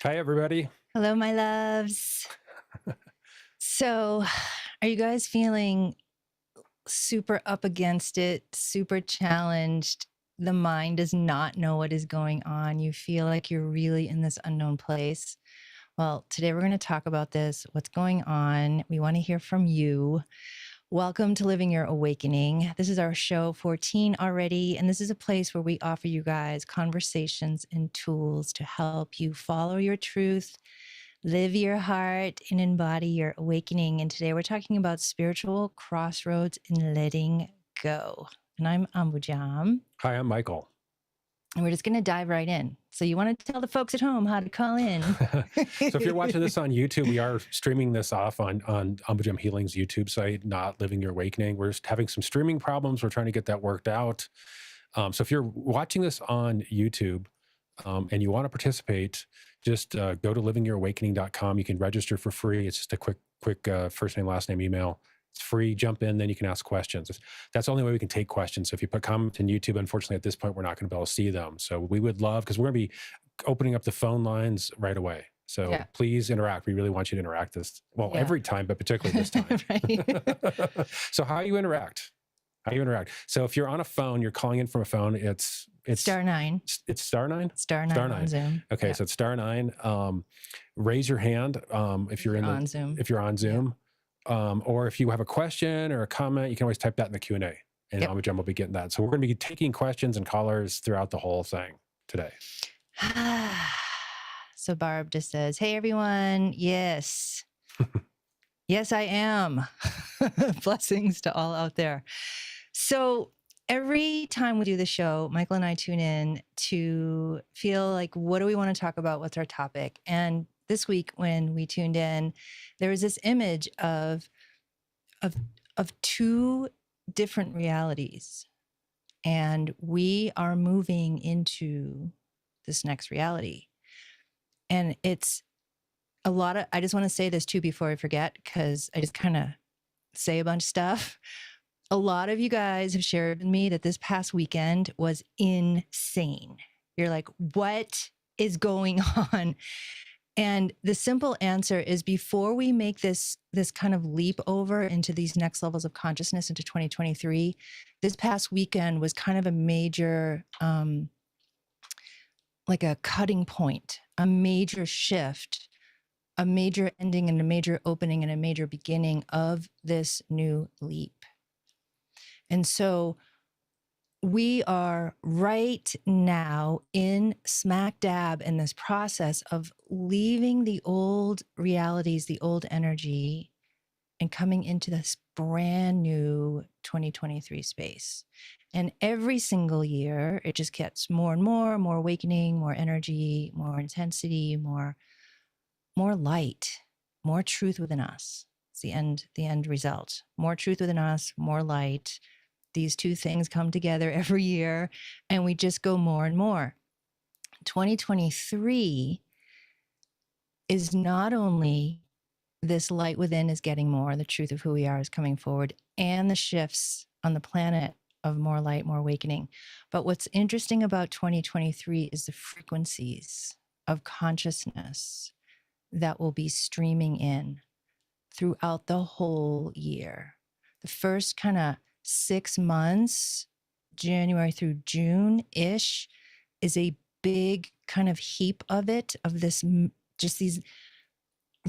Hi, everybody. Hello, my loves. So, are you guys feeling super up against it, super challenged? The mind does not know what is going on. You feel like you're really in this unknown place. Well, today we're going to talk about this, what's going on. We want to hear from you. Welcome to Living Your Awakening. This is our show 14 already, and this is a place where we offer you guys conversations and tools to help you follow your truth, live your heart, and embody your awakening. And today we're talking about spiritual crossroads and letting go. And I'm Ambujam, Hi, I'm Michael. and we're just going to dive right in. So you want to tell the folks at home how to call in? So if you're watching this on YouTube, we are streaming this off on Ambujam Healing's YouTube site, Not Living Your Awakening. We're just having some streaming problems. We're trying to get that worked out. So if you're watching this on YouTube and you want to participate, just go to livingyourowakening.com. You can register for free. It's just a quick first name, last name, email. It's free. Jump in, then you can ask questions. That's the only way we can take questions. So if you put comments in YouTube, unfortunately, at this point, we're not going to be able to see them. So we would love, because we're going to be opening up the phone lines right away. So Yeah. please interact. We really want you to interact Yeah. every time, but particularly this time. So how you interact? So if you're on a phone, you're calling in from a phone, it's star 9. It's star 9? Star 9 on Zoom. Okay, Yeah. so it's star 9. Raise your hand if you're on Zoom. If you're on Zoom. Or if you have a question or a comment, you can always type that in the Q&A, and Ambujam will be getting that. So we're going to be taking questions and callers throughout the whole thing today. So Barb just says, hey, everyone. Yes. Yes, I am. Blessings to all out there. So every time we do the show, Michael and I tune in to feel like, what do we want to talk about? What's our topic? And this week when we tuned in, there was this image of two different realities. And we are moving into this next reality. And it's a lot of, I just want to say this too before I forget, because I just kind of say a bunch of stuff. A lot of you guys have shared with me that this past weekend was insane. You're like, what is going on? And the simple answer is, before we make this kind of leap over into these next levels of consciousness into 2023, this past weekend was kind of a major, like a cutting point, a major shift, a major ending and a major opening and a major beginning of this new leap. And so we are right now in smack dab in this process of leaving the old realities, the old energy, and coming into this brand new 2023 space. And every single year, it just gets more and more awakening, more energy, more intensity, more light, more truth within us. It's the end result. More truth within us, more light. These two things come together every year, and we just go more and more. 2023 is not only this light within is getting more, the truth of who we are is coming forward, and the shifts on the planet of more light, more awakening. But what's interesting about 2023 is the frequencies of consciousness that will be streaming in throughout the whole year. The first kind of 6 months, January through June-ish, is a big kind of heap of it, of this, just these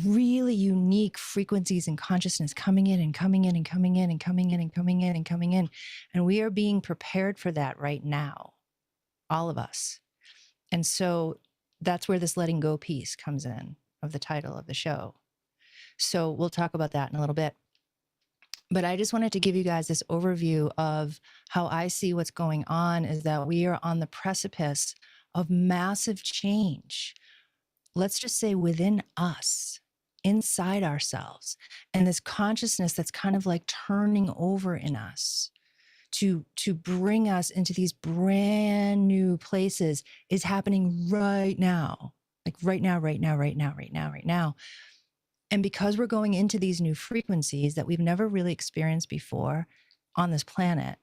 really unique frequencies and consciousness coming in and coming in and coming in and coming in and coming in and coming in. And we are being prepared for that right now, all of us. And so that's where this letting go piece comes in, of the title of the show. So we'll talk about that in a little bit. But I just wanted to give you guys this overview of how I see what's going on, is that we are on the precipice of massive change. Let's just say within us, inside ourselves, and this consciousness that's kind of like turning over in us to bring us into these brand new places is happening right now. Like right now. And because we're going into these new frequencies that we've never really experienced before on this planet,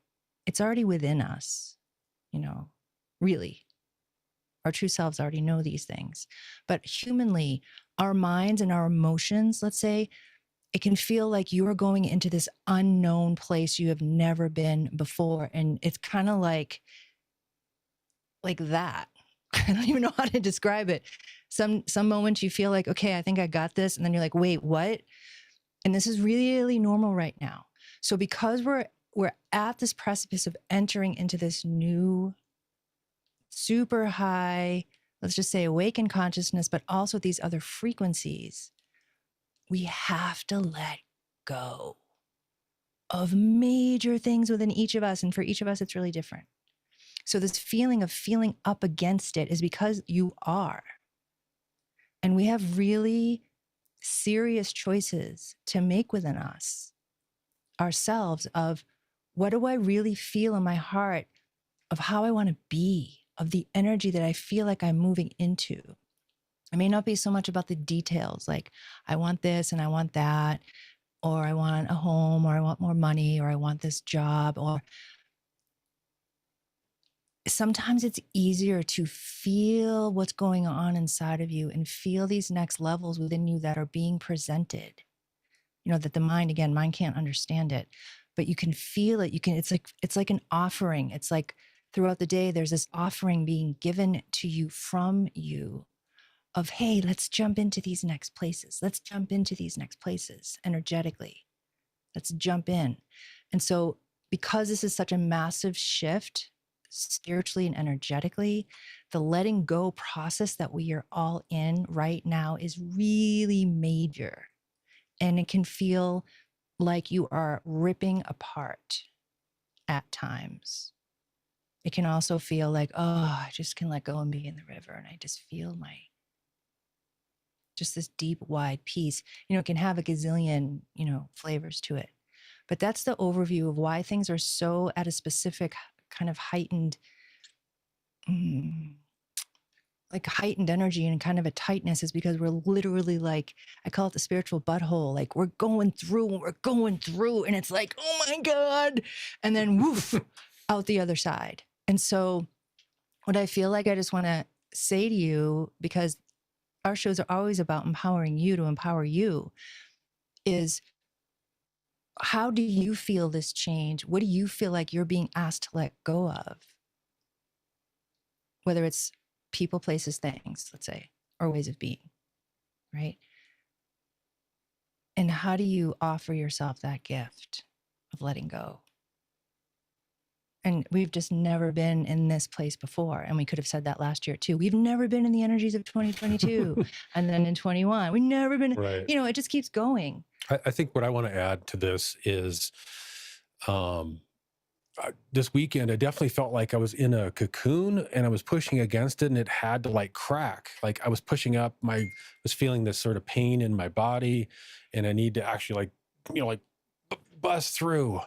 it's already within us, really. Our true selves already know these things. But humanly, our minds and our emotions, let's say, it can feel like you're going into this unknown place you have never been before. And it's kind of like that. I don't even know how to describe it. Some moments you feel like, okay, I think I got this. And then you're like, wait, what? And this is really normal right now. So because we're at this precipice of entering into this new super high, let's just say awakened consciousness, but also these other frequencies, we have to let go of major things within each of us. And for each of us, it's really different. So this feeling of feeling up against it is because you are. And we have really serious choices to make within us, ourselves, of what do I really feel in my heart, of how I want to be, of the energy that I feel like I'm moving into. It may not be so much about the details, like I want this and I want that, or I want a home, or I want more money, or I want this job, or sometimes it's easier to feel what's going on inside of you and feel these next levels within you that are being presented. You know, that the mind can't understand it, but you can feel it. It's like an offering. It's like throughout the day, there's this offering being given to you from you of, hey, let's jump into these next places. Let's jump into these next places energetically. Let's jump in. And so because this is such a massive shift, spiritually and energetically, the letting go process that we are all in right now is really major. And it can feel like you are ripping apart at times. It can also feel like, oh, I just can let go and be in the river. And I just feel just this deep, wide peace. You know, it can have a gazillion, flavors to it. But that's the overview of why things are so at a specific kind of heightened energy and kind of a tightness, is because we're literally like, I call it the spiritual butthole. Like we're going through and it's like, oh my God. And then woof, out the other side. And so what I feel like I just want to say to you, because our shows are always about empowering you to empower you, is how do you feel this change? What do you feel like you're being asked to let go of? Whether it's people, places, things, let's say, or ways of being, right? And how do you offer yourself that gift of letting go? And we've just never been in this place before. And we could have said that last year too. We've never been in the energies of 2022. And then in 21, we've never been, Right. it just keeps going. I think what I want to add to this is this weekend, I definitely felt like I was in a cocoon and I was pushing against it and it had to like crack. Like I was pushing up, was feeling this sort of pain in my body and I need to actually bust through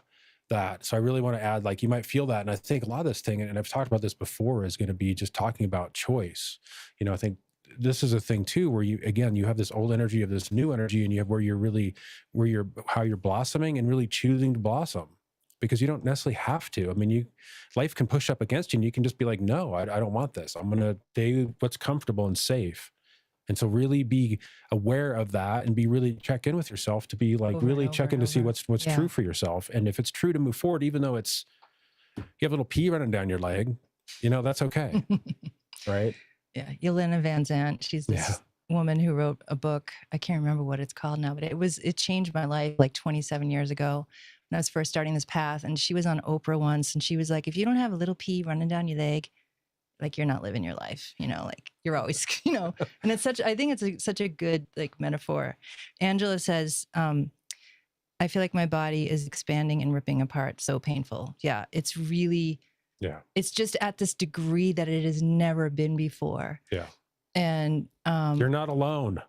that. So I really want to add, like, you might feel that. And I think a lot of this thing, and I've talked about this before, is going to be just talking about choice. I think this is a thing too, where you have this old energy of this new energy, and you have how you're blossoming and really choosing to blossom, because you don't necessarily have to. I mean, life can push up against you and you can just be like, no, I don't want this. I'm going to do what's comfortable and safe. And so really be aware of that and really check in with yourself to be like, really check in to see what's true for yourself. And if it's true to move forward, even though you have a little pee running down your leg, that's okay. Right. Yeah. Yelena Van Zandt, she's this woman who wrote a book. I can't remember what it's called now, but it changed my life like 27 years ago when I was first starting this path. And she was on Oprah once and she was like, if you don't have a little pee running down your leg, like you're not living your life, like you're always, and it's I think it's such a good like metaphor. Angela says, I feel like my body is expanding and ripping apart. So painful. Yeah. It's really, it's just at this degree that it has never been before. Yeah. And you're not alone.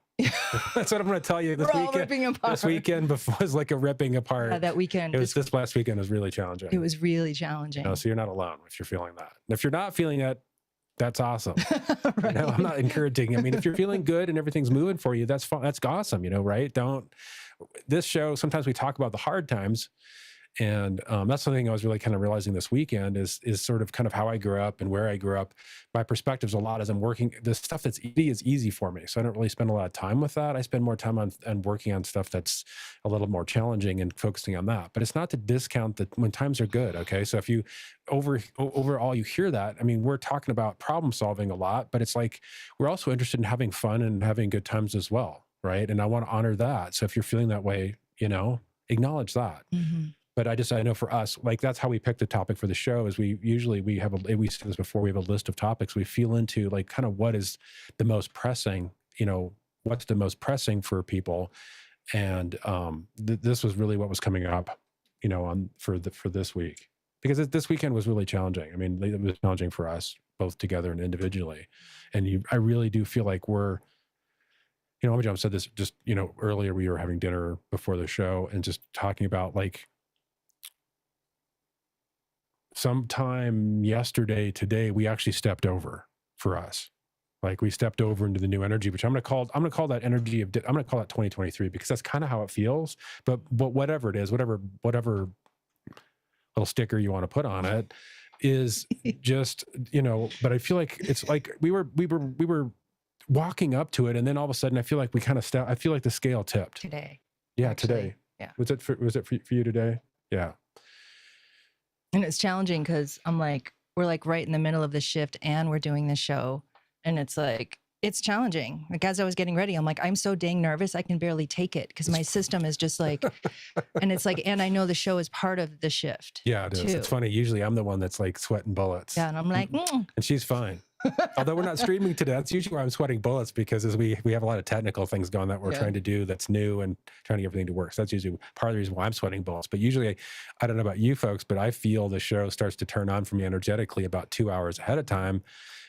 That's what I'm going to tell you this weekend. This weekend was like a ripping apart. Yeah, that weekend. This last weekend was really challenging. It was really challenging. So you're not alone if you're feeling that. And if you're not feeling it, that's awesome. Right. I'm not encouraging. I mean, if you're feeling good and everything's moving for you, that's fine. That's awesome. Right? This show, sometimes we talk about the hard times And that's something I was really kind of realizing this weekend is sort of kind of how I grew up and where I grew up. My perspectives a lot as I'm working. The stuff that's easy is easy for me, so I don't really spend a lot of time with that. I spend more time on working on stuff that's a little more challenging and focusing on that. But it's not to discount that when times are good. Okay, so if you overall you hear that, I mean, we're talking about problem solving a lot, but it's like we're also interested in having fun and having good times as well, right? And I want to honor that. So if you're feeling that way, acknowledge that. Mhm. But I know for us, like that's how we pick the topic for the show is we have we said this before, we have a list of topics we feel into, like kind of what is the most pressing, what's the most pressing for people. And this was really what was coming up, on for this week, because this weekend was really challenging. I mean, it was challenging for us both together and individually. And I really do feel like John said this just, earlier. We were having dinner before the show and just talking about like sometime yesterday, today, we actually stepped over for us. Like we stepped over into the new energy, which I'm going to call that energy I'm going to call that 2023, because that's kind of how it feels. But whatever it is, whatever little sticker you want to put on it is just, but I feel like it's like we were walking up to it, and then all of a sudden I feel like we kind of I feel like the scale tipped Today. Yeah, actually. today. Yeah. Was it for you today? Yeah. And it's challenging because we're like right in the middle of the shift and we're doing this show. And it's like, it's challenging. Like as I was getting ready, I'm like, I'm so dang nervous. I can barely take it because my system is just like, and it's like, and I know the show is part of the shift. Yeah, it is. too. It's funny. Usually I'm the one that's like sweating bullets. Yeah. And I'm like, And she's fine. Although we're not streaming today, that's usually why I'm sweating bullets, because as we have a lot of technical things going that we're trying to do that's new and trying to get everything to work. So that's usually part of the reason why I'm sweating bullets. But usually, I don't know about you folks, but I feel the show starts to turn on for me energetically about 2 hours ahead of time.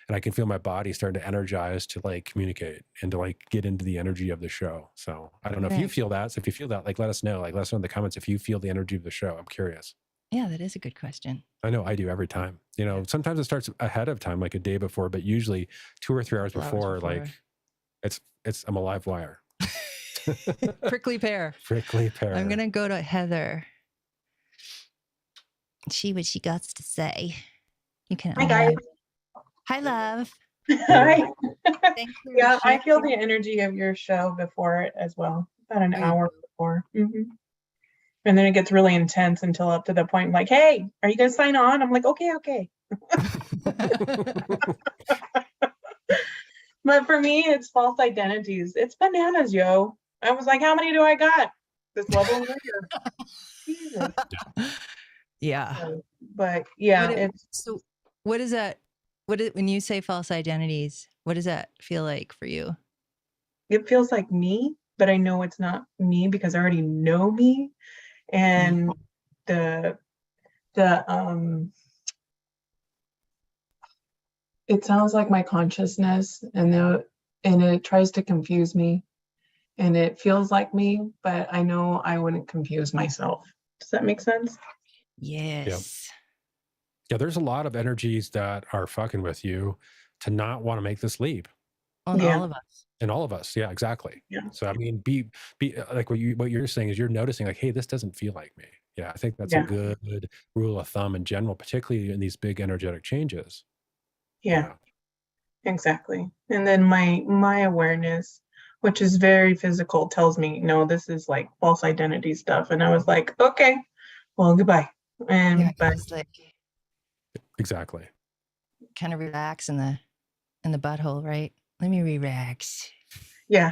And I can feel my body starting to energize to like communicate and to like get into the energy of the show. So I don't know if you feel that. So if you feel that, like let us know. Like let us know in the comments if you feel the energy of the show. I'm curious. yeah, that is a good question. I know I do every time. Sometimes it starts ahead of time, like a day before, but usually 2 or 3 hours before, like I'm a live wire. Prickly pear. Prickly pear. I'm going to go to Heather. See what she got to say. You can. Hi, guys. Hi, love. Hi. Thanks for Yeah, I feel sharing. the energy of your show before it as well. About an hour before. And then it gets really intense until up to the point like, hey, are you going to sign on? I'm like, okay. But for me, it's false identities. It's bananas, yo. I was like, how many do I got? This level later. Jesus. Yeah. But yeah, so what is that? When you say false identities, what does that feel like for you? it feels like me, but I know it's not me because I already know me. And it sounds like my consciousness, and it tries to confuse me, and it feels like me, but I know I wouldn't confuse myself. Does that make sense? Yes. Yeah, there's a lot of energies that are fucking with you to not want to make this leap. On all of us. And all of us. Yeah, exactly. Yeah. So I mean, be like what you're saying is you're noticing like, hey, this doesn't feel like me. Yeah, I think that's a good rule of thumb in general, particularly in these big energetic changes. Yeah. Exactly. And then my awareness, which is very physical, tells me, no, this is like false identity stuff. And I was like, okay, well, goodbye. And but like exactly. Kind of relax in the butthole, right? Let me relax. Yeah.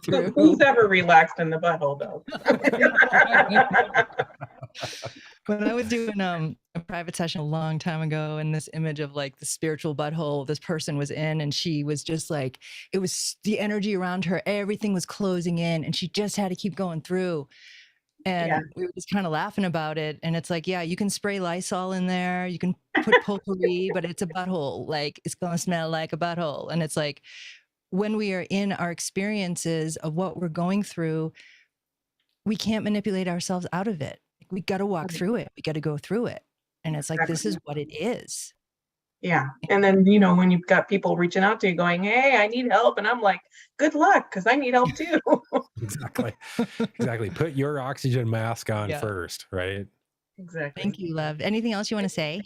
Who's ever relaxed in the butthole though? When I was doing a private session a long time ago, and this image of like the spiritual butthole this person was in, and she was just like, it was the energy around her, everything was closing in, and she just had to keep going through. And we were just kind of laughing about it. And it's like, yeah, you can spray Lysol in there, you can put potpourri, but it's a butthole. Like it's going to smell like a butthole. And it's like, when we are in our experiences of what we're going through, we can't manipulate ourselves out of it. We got to walk through it. We got to go through it. And it's like, this is what it is. Yeah. And then, when you've got people reaching out to you going, hey, I need help. And I'm like, good luck, because I need help too. Exactly. Put your oxygen mask on first, right? Exactly. Thank you, love. Anything else you want to say?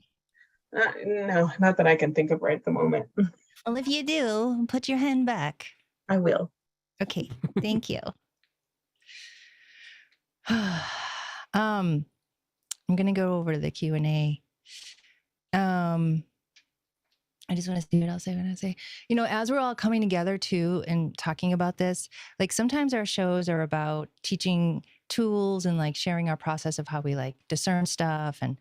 No, not that I can think of right at the moment. Well, if you do, put your hand back. I will. Okay. Thank you. I'm going to go over to the Q&A. I just want to see what else I want to say. You know, as we're all coming together too and talking about this, like sometimes our shows are about teaching tools and like sharing our process of how we like discern stuff and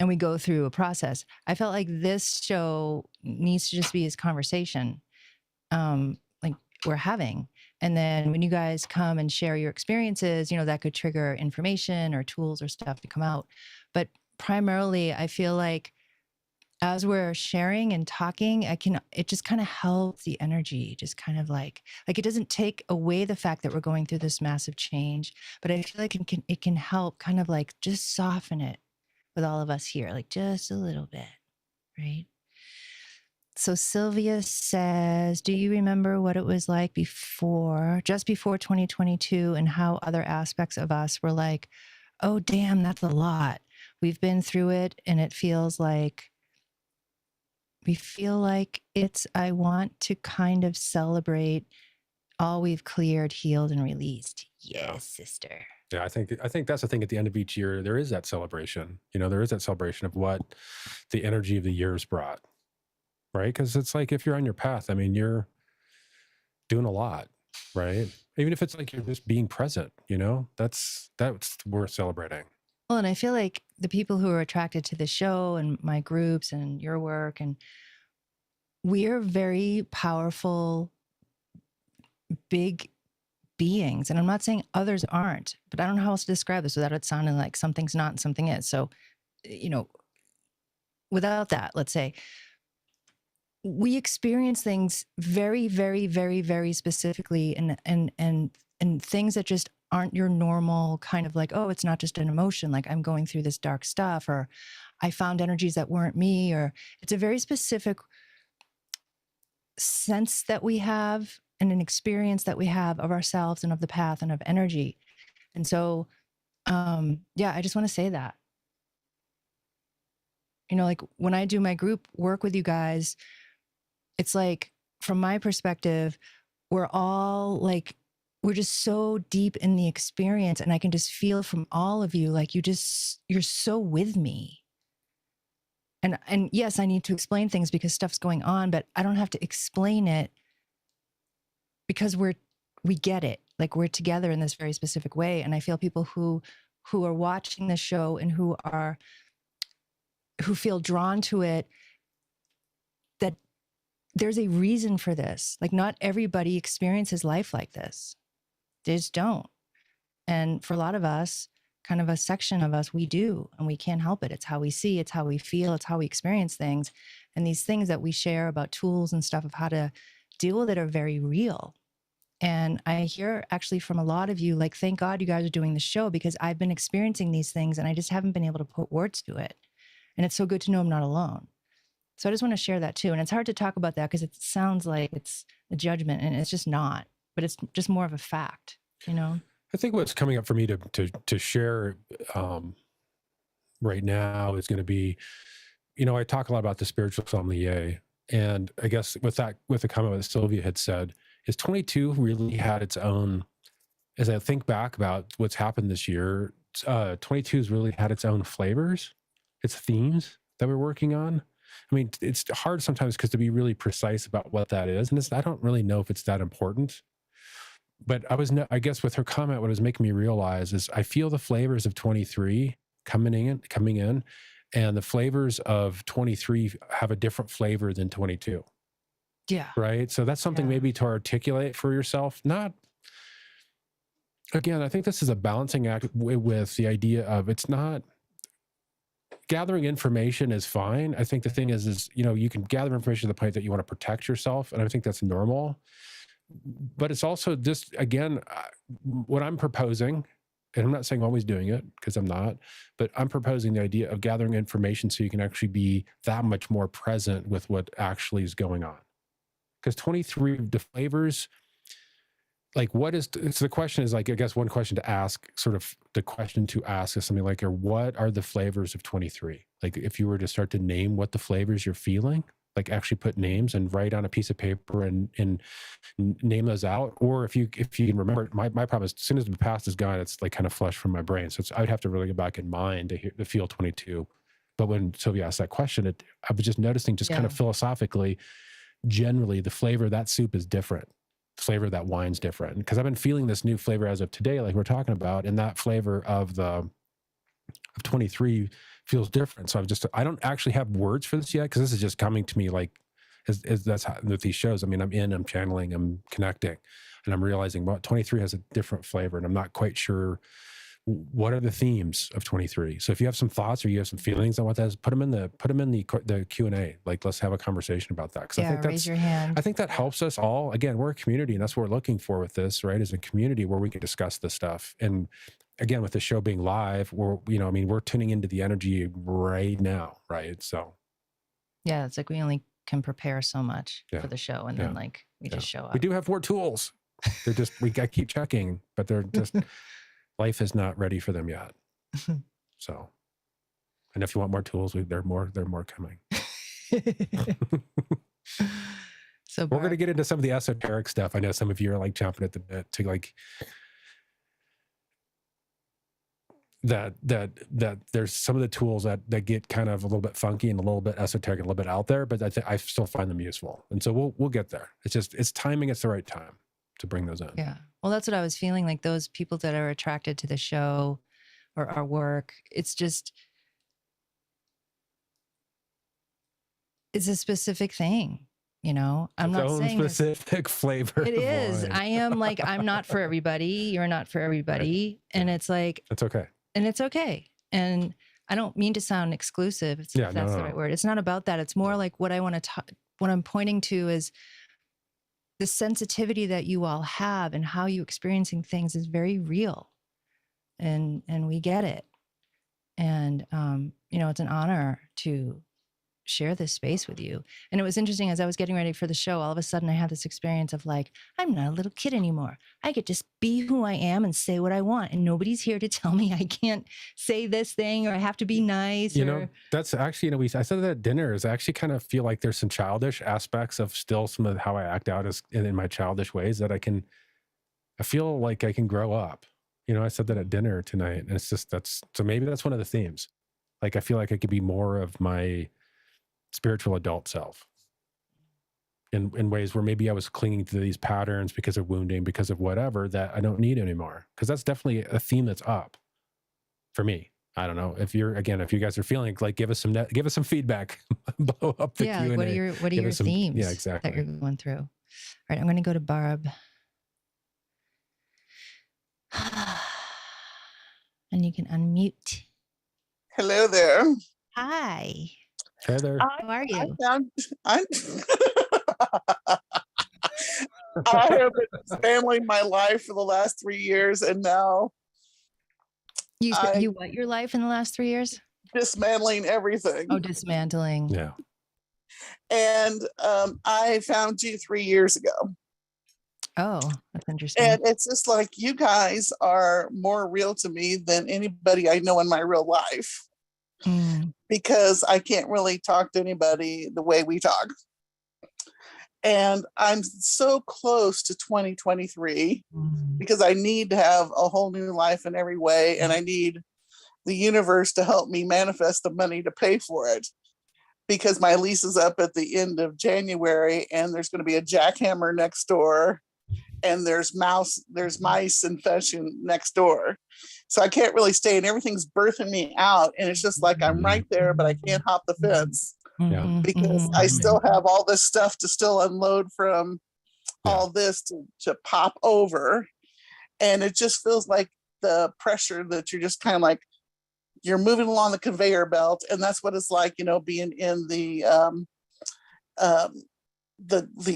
we go through a process. I felt like this show needs to just be this conversation like we're having. And then when you guys come and share your experiences, you know, that could trigger information or tools or stuff to come out. But primarily, I feel like as we're sharing and talking, it just kind of helps the energy, just kind of like it doesn't take away the fact that we're going through this massive change, but I feel like it can help kind of like just soften it with all of us here, like just a little bit, right? So Sylvia says, do you remember what it was like just before 2022 and how other aspects of us were like, oh, damn, that's a lot. We've been through it and we feel like I want to kind of celebrate all we've cleared, healed, and released. Yes, sister. Yeah, I think that's the thing. At the end of each year, there is that celebration. You know, there is that celebration of what the energy of the years brought, right? Because it's like if you're on your path, I mean, you're doing a lot, right? Even if it's like you're just being present, you know, that's worth celebrating. Well, and I feel like the people who are attracted to the show and my groups and your work, and we're very powerful, big beings. And I'm not saying others aren't, but I don't know how else to describe this without it sounding like something's not and something is. So, you know, without that, let's say we experience things very, very, very, very specifically and things that just aren't your normal kind of like, oh, it's not just an emotion. Like I'm going through this dark stuff, or I found energies that weren't me, or it's a very specific sense that we have and an experience that we have of ourselves and of the path and of energy. And so, yeah, I just want to say that, you know, like when I do my group work with you guys, it's like, from my perspective, we're all like, we're just so deep in the experience, and I can just feel from all of you, like you're so with me. And yes, I need to explain things because stuff's going on, but I don't have to explain it because we get it. Like we're together in this very specific way. And I feel people who are watching the show and who feel drawn to it, that there's a reason for this. Like not everybody experiences life like this. They just don't. And for a lot of us, kind of a section of us, we do, and we can't help it. It's how we see, it's how we feel, it's how we experience things. And these things that we share about tools and stuff of how to deal with it are very real. And I hear actually from a lot of you, like, thank God you guys are doing the show, because I've been experiencing these things and I just haven't been able to put words to it. And it's so good to know I'm not alone. So I just want to share that too. And it's hard to talk about that because it sounds like it's a judgment, and it's just not, but it's just more of a fact, you know? I think what's coming up for me to share right now is going to be, you know, I talk a lot about the spiritual sommelier, and I guess with the comment that Sylvia had said, is 22 really had its own, as I think back about what's happened this year, 22 has really had its own flavors, its themes that we're working on. I mean, it's hard sometimes because to be really precise about what that is, and I don't really know if it's that important. But I guess with her comment, what it was making me realize is I feel the flavors of 23 coming in, and the flavors of 23 have a different flavor than 22. Yeah. Right. So that's something maybe to articulate for yourself. Not, again, I think this is a balancing act with the idea of, it's not, gathering information is fine. I think the thing is, you know, you can gather information to the point that you want to protect yourself. And I think that's normal. But it's also just, again, what I'm proposing, and I'm not saying I'm always doing it because I'm not, but I'm proposing the idea of gathering information so you can actually be that much more present with what actually is going on. Because 23, the flavors, like, what is, so the question is like, I guess one question to ask, sort of the question to ask is something like, or what are the flavors of 23? Like if you were to start to name what the flavors you're feeling, like actually put names and write on a piece of paper and name those out. Or if you can remember, my problem is as soon as the past is gone, it's like kind of flushed from my brain. So I'd have to really go back in mind to feel 22. But when Sylvia asked that question, I was just noticing just kind of philosophically, generally the flavor of that soup is different. The flavor of that wine's different. Because I've been feeling this new flavor as of today, like we're talking about, and that flavor of 23 feels different. So I don't actually have words for this yet, because this is just coming to me like, as that's how with these shows. I mean, I'm channeling, I'm connecting, and I'm realizing, well, 23 has a different flavor, and I'm not quite sure what are the themes of 23. So if you have some thoughts or you have some feelings on what that is, put them in the Q&A. Like, let's have a conversation about that. Because I think raise your hand. I think that helps us all. Again, we're a community, and that's what we're looking for with this, right? Is a community where we can discuss this stuff. And again, with the show being live, we're tuning into the energy right now, right? So yeah, it's like we only can prepare so much for the show, and then like we just show up. We do have more tools. They're just I keep checking, but they're just life is not ready for them yet. So, and if you want more tools, they're more coming. So we're going to get into some of the esoteric stuff. I know some of you are like chomping at the bit to like that there's some of the tools that get kind of a little bit funky and a little bit esoteric and a little bit out there, but I still find them useful. And so we'll get there. It's timing. It's the right time to bring those in. Yeah. Well, that's what I was feeling, like those people that are attracted to the show or our work. It's a specific thing, I'm not saying specific flavor. It is. Wine. I am like, I'm not for everybody. You're not for everybody. Right. And it's like, it's okay. And it's okay. And I don't mean to sound exclusive. If that's the right word. It's not about that. It's more like what I want to what I'm pointing to is the sensitivity that you all have and how you experiencing things is very real. And we get it. And, it's an honor to share this space with you. And it was interesting, as I was getting ready for the show, all of a sudden I had this experience of like, I'm not a little kid anymore. I could just be who I am and say what I want. And nobody's here to tell me I can't say this thing or I have to be nice. That's actually, I said that at dinner is I actually kind of feel like there's some childish aspects of still some of how I act out in my childish ways that I feel like I can grow up. I said that at dinner tonight, and it's just, so maybe that's one of the themes. Like, I feel like I could be more of my spiritual adult self in ways where maybe I was clinging to these patterns because of wounding, because of whatever that I don't need anymore. Because that's definitely a theme that's up for me. I don't know if you guys are feeling like, give us some feedback. Blow up the Q&A. What are your themes? Yeah, exactly. That you're going through. All right, I'm going to go to Barb. And you can unmute. Hello there. Hi. Hey there. How are you? I have been handling my life for the last 3 years, and now you what your life in the last 3 years? Dismantling everything. Oh, dismantling. Yeah. And I found you 3 years ago. Oh, that's interesting. And it's just like, you guys are more real to me than anybody I know in my real life. Because I can't really talk to anybody the way we talk. And I'm so close to 2023 because I need to have a whole new life in every way. And I need the universe to help me manifest the money to pay for it. Because my lease is up at the end of January, and there's going to be a jackhammer next door. And there's mice infestation next door. So I can't really stay, and everything's birthing me out. And it's just like, I'm right there, but I can't hop the fence because I still have all this stuff to still unload from all this to pop over. And it just feels like the pressure that you're just kind of like, you're moving along the conveyor belt. And that's what it's like, being in the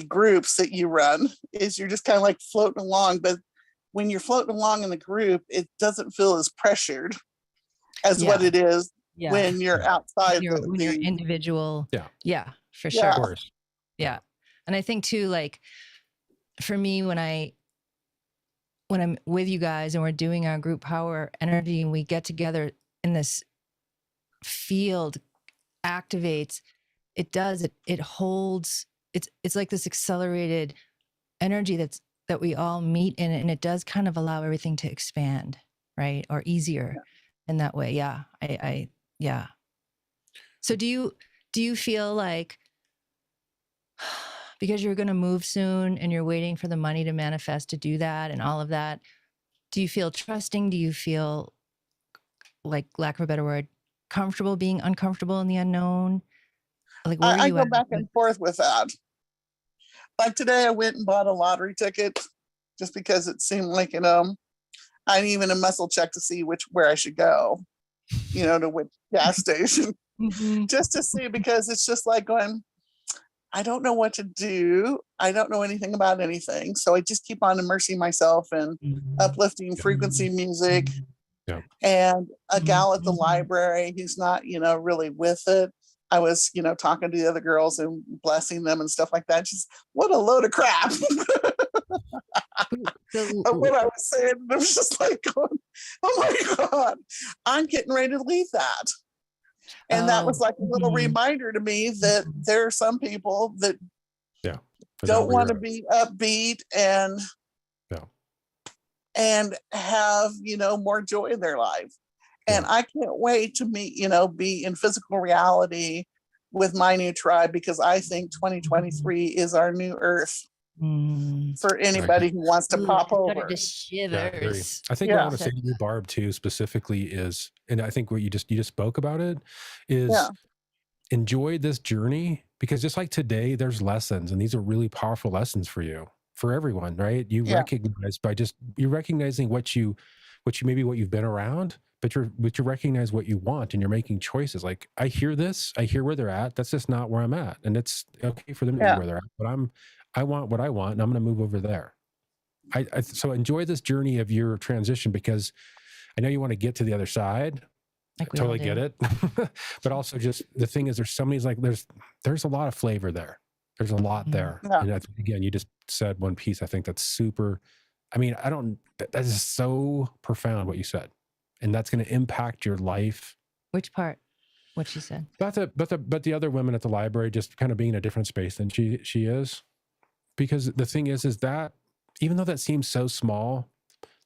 groups that you run, is you're just kind of like floating along. But when you're floating along in the group, it doesn't feel as pressured as what it is when you're outside. When you're individual. Yeah, for sure. Yeah. Of course. Yeah. And I think too, like for me, when I when I'm with you guys and we're doing our group power energy and we get together in this field activates, it holds, it's like this accelerated energy that we all meet in, and it does kind of allow everything to expand, right? Or easier in that way. Yeah. Yeah. So do you feel like, because you're going to move soon and you're waiting for the money to manifest to do that and all of that, do you feel trusting? Do you feel, like, lack of a better word, comfortable being uncomfortable in the unknown? Like, where are I you go at? back and forth with that. Like today, I went and bought a lottery ticket just because it seemed like, I need even a muscle check to see where I should go, to which gas station, just to see, because it's just like going, I don't know what to do. I don't know anything about anything. So I just keep on immersing myself in uplifting frequency music. Yeah. And a gal at the library who's not, really with it. I was, talking to the other girls and blessing them and stuff like that. Just what a load of crap. Of what I was saying. I was just like, going, oh my God, I'm getting ready to leave that. And that was like a little reminder to me that there are some people that don't want to be upbeat and have, more joy in their life. And I can't wait to meet, be in physical reality with my new tribe, because I think 2023 is our new earth for anybody who wants to pop over. Shivers. I think what I want to say to you, Barb, too, specifically is, and I think what you just spoke about it, is enjoy this journey, because just like today, there's lessons, and these are really powerful lessons for you, for everyone, right? You recognize you're recognizing what you've been around, but you recognize what you want, and you're making choices. Like, I hear where they're at. That's just not where I'm at. And it's okay for them to be where they're at, but I want what I want, and I'm going to move over there. So enjoy this journey of your transition, because I know you want to get to the other side. Like, I totally get it. But also, just the thing is, there's so many, like, there's a lot of flavor there. There's a lot there. And again, you just said one piece. I think that's super. I mean, that is so profound what you said. And that's going to impact your life. Which part? What she said? But the other women at the library just kind of being in a different space than she is. Because the thing is that even though that seems so small,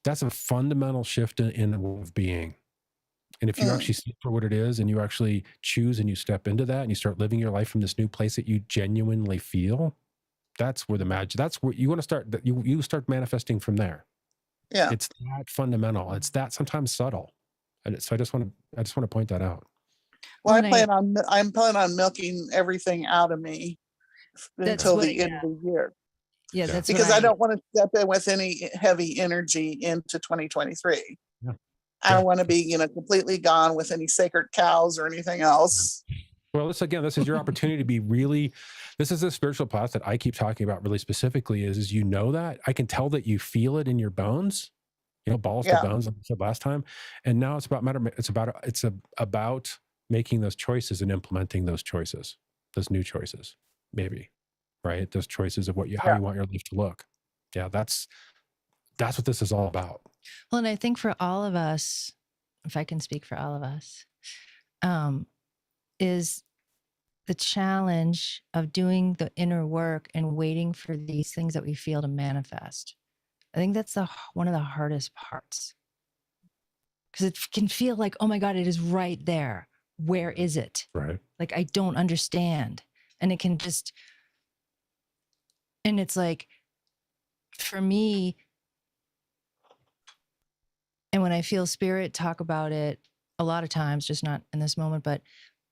that's a fundamental shift in the way of being. And if you actually see it for what it is, and you actually choose and you step into that, and you start living your life from this new place that you genuinely feel, that's where the magic, that's where you want to start, you start manifesting from there. Yeah. It's that fundamental. It's that sometimes subtle. And so I just want to point that out. Well, I'm planning on milking everything out of me until the end of the year. Yeah, that's because I don't want to step in with any heavy energy into 2023. Yeah. I don't want to be, completely gone with any sacred cows or anything else. Well, this is your opportunity to be really, this is the spiritual path that I keep talking about really specifically is that I can tell that you feel it in your bones, balls to bones, like I said last time. And now it's about making those choices and implementing those choices, those new choices, maybe, right? Those choices of how you want your life to look. Yeah. That's what this is all about. Well, and I think for all of us, if I can speak for all of us, is the challenge of doing the inner work and waiting for these things that we feel to manifest. I think that's one of the hardest parts, because it can feel like, oh my God, it is right there. Where is it? Right. Like, I don't understand. And it can just, and it's like, for me, and when I feel spirit talk about it a lot of times, just not in this moment, but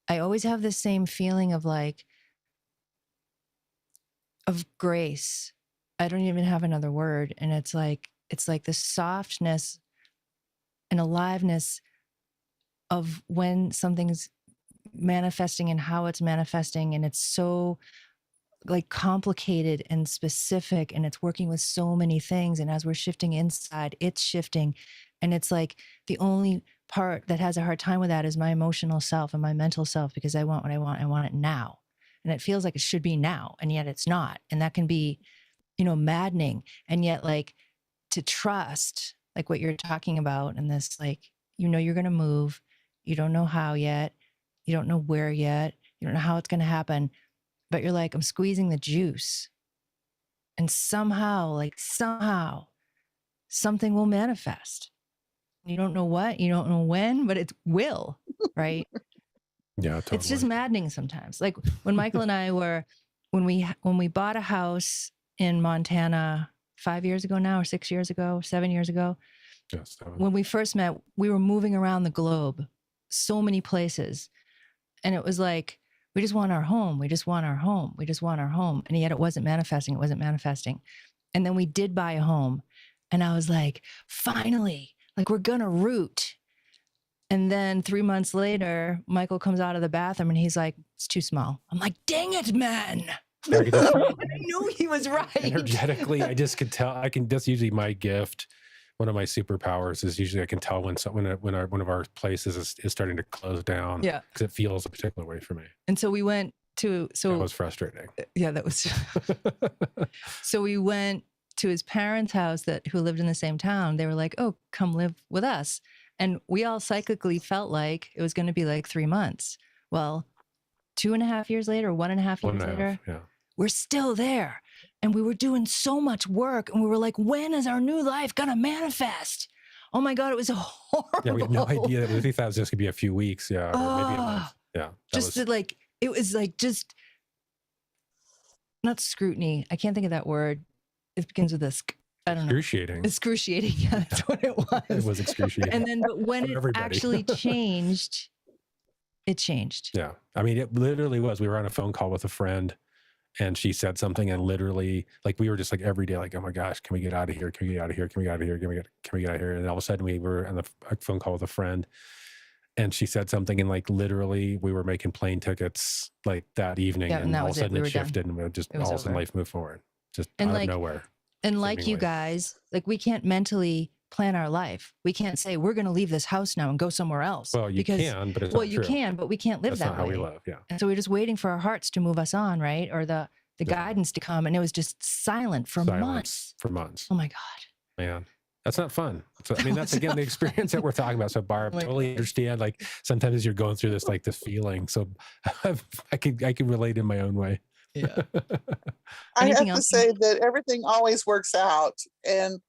I always have this same feeling of grace. I don't even have another word. And it's like the softness and aliveness of when something's manifesting and how it's manifesting. And it's so complicated and specific, and it's working with so many things. And as we're shifting inside, it's shifting. And it's like the only part that has a hard time with that is my emotional self and my mental self, because I want what I want. I want it now. And it feels like it should be now. And yet it's not. And that can be, maddening. And yet, to trust, like what you're talking about, and this, like, you're going to move. You don't know how yet. You don't know where yet. You don't know how it's going to happen. But you're like, I'm squeezing the juice. And somehow, something will manifest. You don't know what, you don't know when, but it will, right? Yeah, totally. It's just maddening sometimes. Like when Michael and I when we bought a house in Montana 5 years ago now, or 6 years ago, 7 years ago. Yes, when we first met, we were moving around the globe, so many places. And it was like, we just want our home. We just want our home. We just want our home. And yet it wasn't manifesting. It wasn't manifesting. And then we did buy a home. And I was like, finally, like we're going to root. And then 3 months later, Michael comes out of the bathroom and he's like, it's too small. I'm like, dang it, man. I knew he was right. Energetically, I just could tell. That's usually my gift. One of my superpowers is usually I can tell when one of our places is starting to close down. Yeah. Because it feels a particular way for me. And so we went to, that was frustrating. Yeah, that was. So we went to his parents' house who lived in the same town. They were like, oh, come live with us. And we all psychically felt like it was going to be like 3 months. Well, 2.5 years later, 1.5 years later, yeah. We're still there. And we were doing so much work. And we were like, when is our new life going to manifest? Oh my God, it was horrible. Yeah, we had no idea. We thought it was just going to be a few weeks. Yeah. Or maybe a month. Yeah. It was like just not scrutiny. I can't think of that word. It begins with this. I don't know. Excruciating. Excruciating. Yeah, that's what it was. It was excruciating. And then, but when it actually changed, it changed. Yeah. I mean, it literally was. We were on a phone call with a friend and she said something and literally, like, we were just like every day, like, oh my gosh, can we get out of here? Can we get out of here? Can we get out of here? Can we get out of here? And all of a sudden we were on a phone call with a friend and she said something and like literally we were making plane tickets like that evening. Yeah, and all of a sudden it done. shifted and all of a sudden life moved forward. Just out of nowhere. And like you guys, like we can't mentally plan our life. We can't say we're going to leave this house now and go somewhere else. Well, you can, but it's not true. You can, but we can't live That's that not way. how we live. Yeah. And so we're just waiting for our hearts to move us on, right? Or the guidance to come. And it was just silent for months. For months. Oh my God. Man. That's not fun. So, I mean, that's again the experience that we're talking about. So, Barb, totally understand. Like sometimes you're going through this, like this feeling. So, I can relate in my own way. Yeah. I have to say that everything always works out, and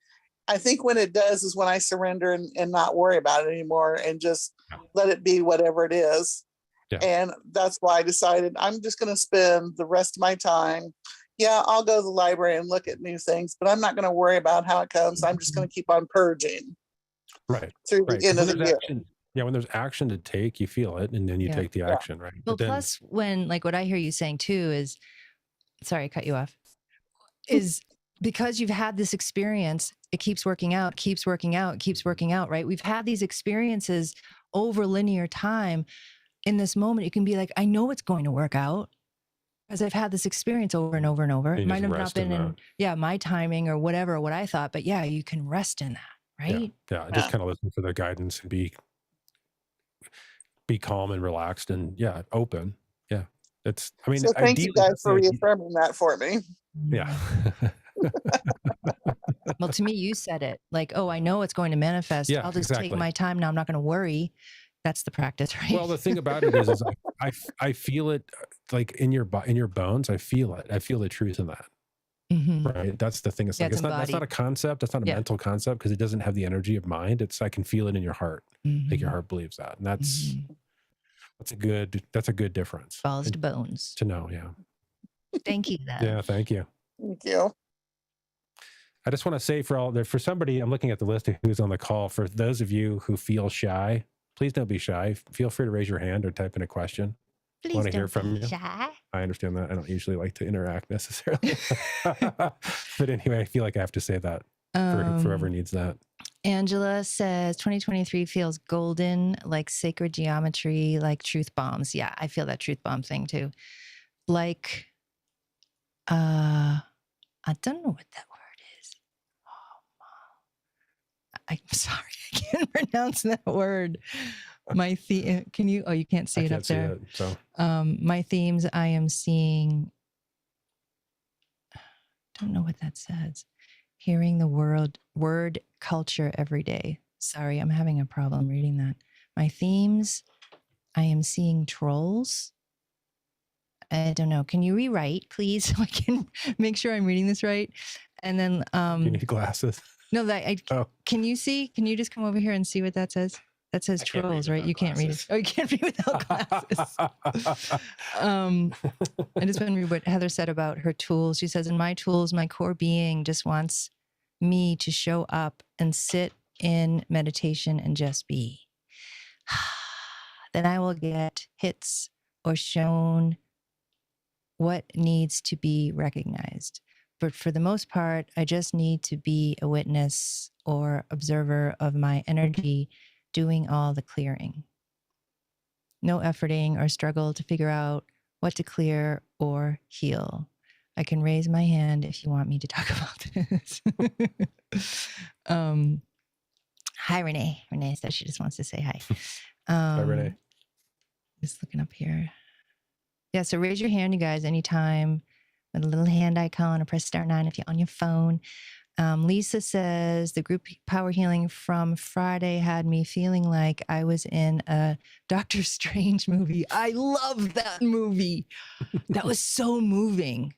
I think when it does is when I surrender and not worry about it anymore and just let it be whatever it is. Yeah. And that's why I decided I'm just going to spend the rest of my time. Yeah, I'll go to the library and look at new things, but I'm not going to worry about how it comes. I'm just going to keep on purging. Right. Through the end of the year. Yeah, when there's action to take, you feel it, and then you take the action, right? Well, plus when, like what I hear you saying too is, sorry, I cut you off, is because you've had this experience, it keeps working out, keeps working out, keeps working out, right? We've had these experiences over linear time. In this moment, you can be like, I know it's going to work out because I've had this experience over and over and over. It might have not been in my timing or whatever, what I thought, but yeah, you can rest in that, right? Yeah. Just kind of listen for the guidance and be calm and relaxed and open. Yeah. It's, I mean, so thank you guys for reaffirming that for me. Yeah. Well, to me, you said it like, oh, I know it's going to manifest. Yeah, I'll just take my time now. I'm not going to worry. That's the practice, right? Well, the thing about it is I feel it like in your bones. I feel it. I feel the truth in that. Mm-hmm. Right. That's the thing. It's like, that's not a concept. That's not a mental concept because it doesn't have the energy of mind. I can feel it in your heart. Like your heart believes that. And that's a good difference. Balls to bones. To know. Yeah. Thank you. Yeah. Thank you. Thank you. I just want to say for somebody, I'm looking at the list of who's on the call. For those of you who feel shy, please don't be shy. Feel free to raise your hand or type in a question. Please want to hear from you. Shy. I understand that. I don't usually like to interact necessarily. But anyway, I feel like I have to say that for whoever needs that. Angela says 2023 feels golden, like sacred geometry, like truth bombs. Yeah, I feel that truth bomb thing too. Like, I don't know what that word is. Oh, I'm sorry, I can't pronounce that word. My theme, can you? Oh, you can't see it up there. So, my themes, I am seeing. Don't know what that says. Hearing the word culture every day. Sorry, I'm having a problem reading that. My themes, I am seeing trolls. I don't know. Can you rewrite, please, so I can make sure I'm reading this right? And then You need glasses. no, can you see? Can you just come over here and see what that says? That says trolls, right? You can't read it. Oh, you can't read without glasses. I just want to read what Heather said about her tools. She says, in my tools, my core being just wants me to show up and sit in meditation and just be. Then I will get hits or shown what needs to be recognized. But for the most part, I just need to be a witness or observer of my energy doing all the clearing. No efforting or struggle to figure out what to clear or heal. I can raise my hand if you want me to talk about this. Hi, Renee. Renee says she just wants to say hi. Hi, Renee. Just looking up here. Yeah, so raise your hand, you guys, anytime with a little hand icon, or press *9 if you're on your phone. Lisa says the group power healing from Friday had me feeling like I was in a Doctor Strange movie. I love that movie. That was so moving.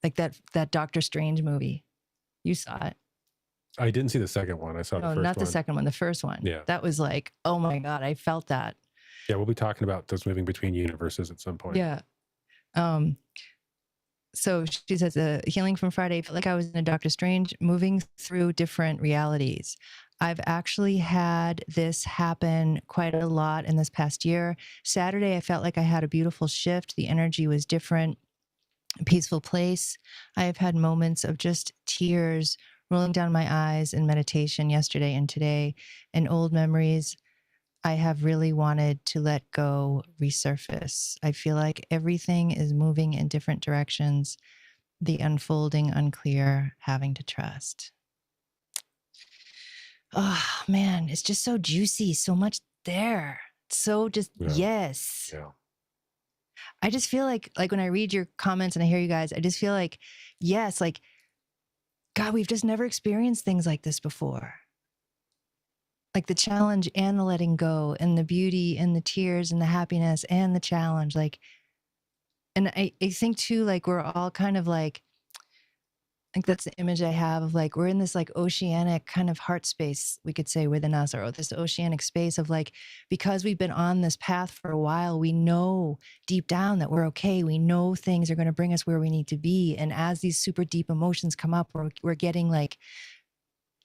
Like that Doctor Strange movie. You saw it. I didn't see the second one. I saw the first one. No, not the second one, the first one. Yeah. That was like, oh my God, I felt that. Yeah, we'll be talking about those moving between universes at some point. Yeah. So she says, healing from Friday, felt like I was in a Doctor Strange, moving through different realities. I've actually had this happen quite a lot in this past year. Saturday, I felt like I had a beautiful shift. The energy was different, a peaceful place. I have had moments of just tears rolling down my eyes in meditation yesterday and today, and old memories I have really wanted to let go resurface. I feel like everything is moving in different directions. The unfolding, unclear, having to trust. Oh man, it's just so juicy, so much there. So just, yes. Yeah. I just feel like when I read your comments and I hear you guys, I just feel like, yes, like, God, we've just never experienced things like this before. Like the challenge and the letting go and the beauty and the tears and the happiness and the challenge. Like, and I think too, like we're all kind of like that's the image I have of like, we're in this like oceanic kind of heart space, we could say, within us, or this oceanic space of like, because we've been on this path for a while, we know deep down that we're okay. We know things are going to bring us where we need to be. And as these super deep emotions come up, we're getting like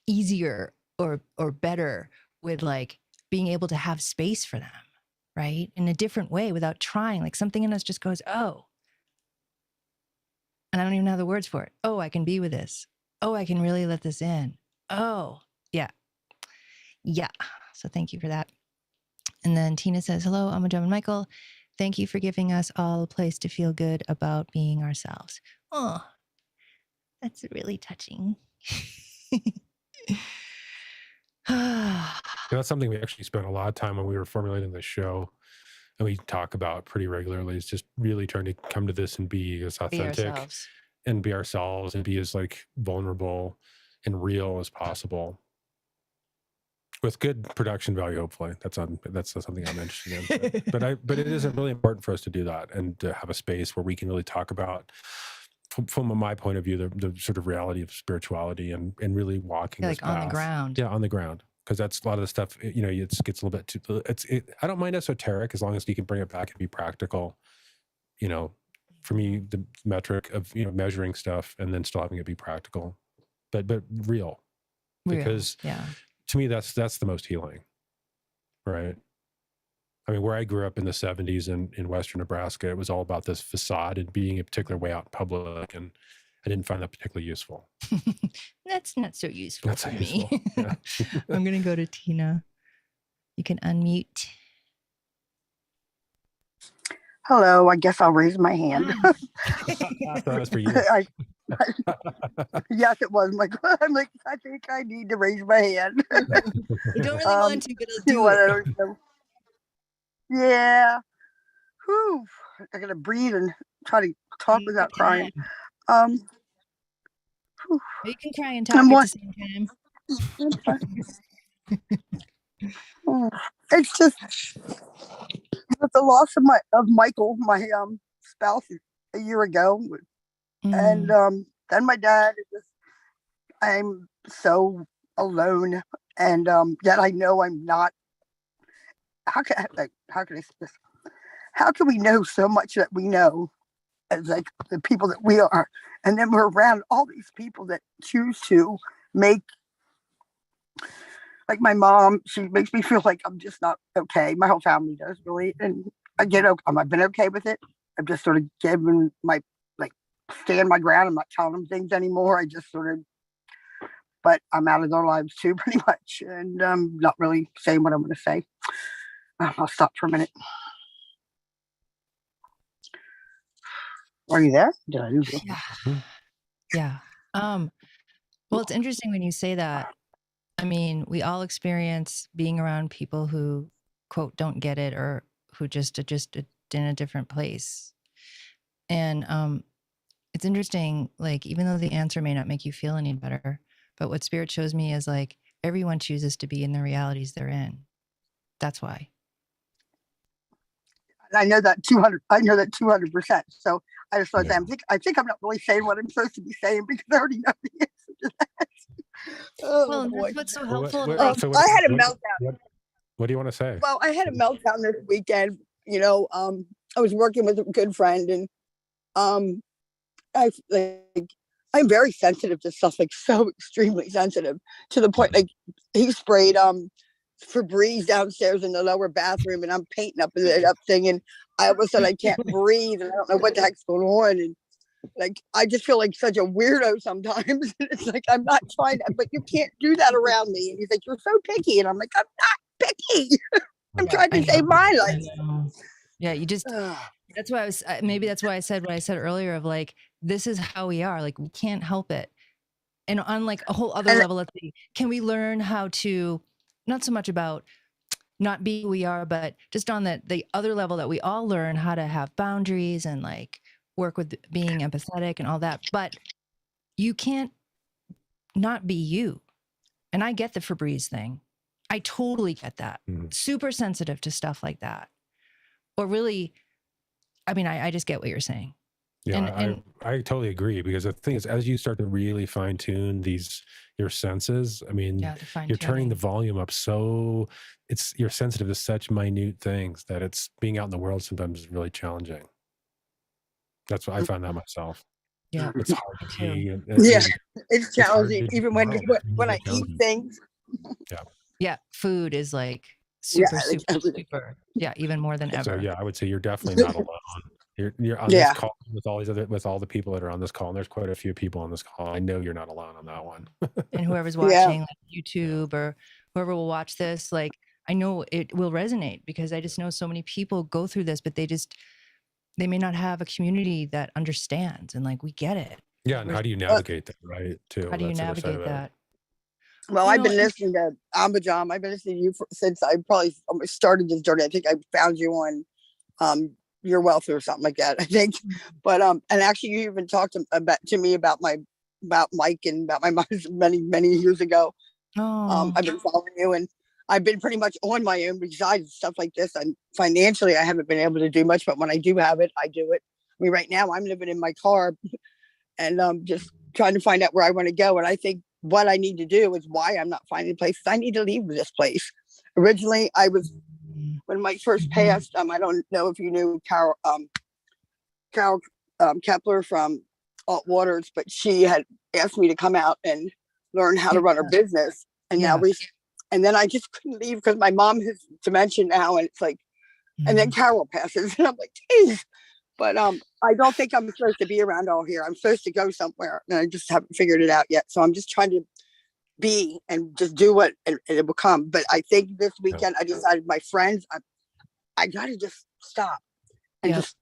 easier or better with like being able to have space for them, right? In a different way without trying. Like something in us just goes, oh, and I don't even have the words for it. Oh, I can be with this. Oh, I can really let this in. Oh, yeah. Yeah. So thank you for that. And then Tina says, hello, I'm and Michael. Thank you for giving us all a place to feel good about being ourselves. Oh, that's really touching. That's something we actually spent a lot of time when we were formulating the show, and we talk about pretty regularly. Is just really trying to come to this and be as authentic and be ourselves and be as like vulnerable and real as possible with good production value. Hopefully that's something I'm interested in. But it is really important for us to do that and to have a space where we can really talk about, from my point of view, the sort of reality of spirituality and really walking this path. On the ground. Yeah, on the ground. Because that's a lot of the stuff, it gets a little bit too, I don't mind esoteric as long as you can bring it back and be practical. For me, the metric of, measuring stuff and then still having it be practical, but real. Because to me, that's the most healing, right? I mean, where I grew up in the 70s in Western Nebraska, it was all about this facade and being a particular way out in public, and I didn't find that particularly useful. That's not so useful That's for not me. useful. Yeah. I'm going to go to Tina. You can unmute. Hello, I guess I'll raise my hand. That was for you. Yes, it was. I'm like, I think I need to raise my hand. I don't really want to, but I'll do it. Yeah. Whew. I gotta breathe and try to talk without crying. You can cry and I'm talk at one. the same time. That's fine. Oh, it's just with the loss of Michael, my spouse, a year ago, and then my dad. I'm so alone, and yet I know I'm not. How can I say this? How can we know so much that we know as like the people that we are, and then we're around all these people that choose to make, like my mom, she makes me feel like I'm just not okay. My whole family does really, and I get okay. I've been okay with it. I've just sort of given my like stand my ground. I'm not telling them things anymore. I just sort of, but I'm out of their lives too, pretty much, and not really saying what I'm going to say. I'll stop for a minute. Are you there? Did I lose you? Yeah. Well, it's interesting when you say that. I mean, we all experience being around people who, quote, don't get it, or who just in a different place. And it's interesting, like, even though the answer may not make you feel any better, but what Spirit shows me is like everyone chooses to be in the realities they're in. That's why. I know that 200. I know that 200%. So I just thought, I think I'm not really saying what I'm supposed to be saying because I already know the answer to that. Well, and that's what's so helpful. I had a meltdown. What do you want to say? Well, I had a meltdown this weekend. You know, I was working with a good friend, and I'm very sensitive to stuff, like so extremely sensitive to the point like he sprayed Febreze downstairs in the lower bathroom, and I'm painting up thing, and all of a sudden I can't breathe, and I don't know what the heck's going on, and like I just feel like such a weirdo sometimes. It's like I'm not trying to, but you can't do that around me. And he's like, "You're so picky," and I'm like, "I'm not picky. I'm trying to save my life." Yeah, you just. That's why maybe that's why I said what I said earlier of like, this is how we are. Like, we can't help it. And on like a whole other level, let's see, can we learn how to, not so much about not be who we are, but just on the other level that we all learn how to have boundaries and like work with being empathetic and all that. But you can't not be you. And I get the Febreze thing. I totally get that. Super sensitive to stuff like that. Or really, I mean, I just get what you're saying. Yeah, I totally agree, because the thing is, as you start to really fine tune your senses, I mean, you're turning the volume up so you're sensitive to such minute things that it's being out in the world sometimes is really challenging. That's what I found that myself. Yeah, it's hard to be. It's challenging even when I eat things. Yeah, food is like super. Yeah, even more than ever. So yeah, I would say you're definitely not alone. You're on this call with all the people that are on this call, and there's quite a few people on this call. I know you're not alone on that one. And whoever's watching like YouTube or whoever will watch this, like I know it will resonate, because I just know so many people go through this, but they may not have a community that understands, and like we get it. Yeah, and how do you navigate that, right? Too. How do you navigate that? Well, I've been listening to Ambajam. I've been listening to you since I probably started this journey. I think I found you on Your Wealth or something like that, I think. But and actually you even talked to me about Mike and about my mom many years ago. I've been following you, and I've been pretty much on my own besides stuff like this. And financially I haven't been able to do much, but when I do have it, I do it. I mean, right now I'm living in my car and just trying to find out where I want to go. And I think what I need to do is why I'm not finding places. I need to leave this place. Originally, when Mike first passed, I don't know if you knew Carol Kepler from Alt Waters, but she had asked me to come out and learn how to run her business. And and then I just couldn't leave because my mom has dementia now, and it's like, and then Carol passes, and I'm like, geez. But I don't think I'm supposed to be around all here. I'm supposed to go somewhere, and I just haven't figured it out yet. So I'm just trying to be and just do what it will come. But I think this weekend I decided my friends, I got to just stop and just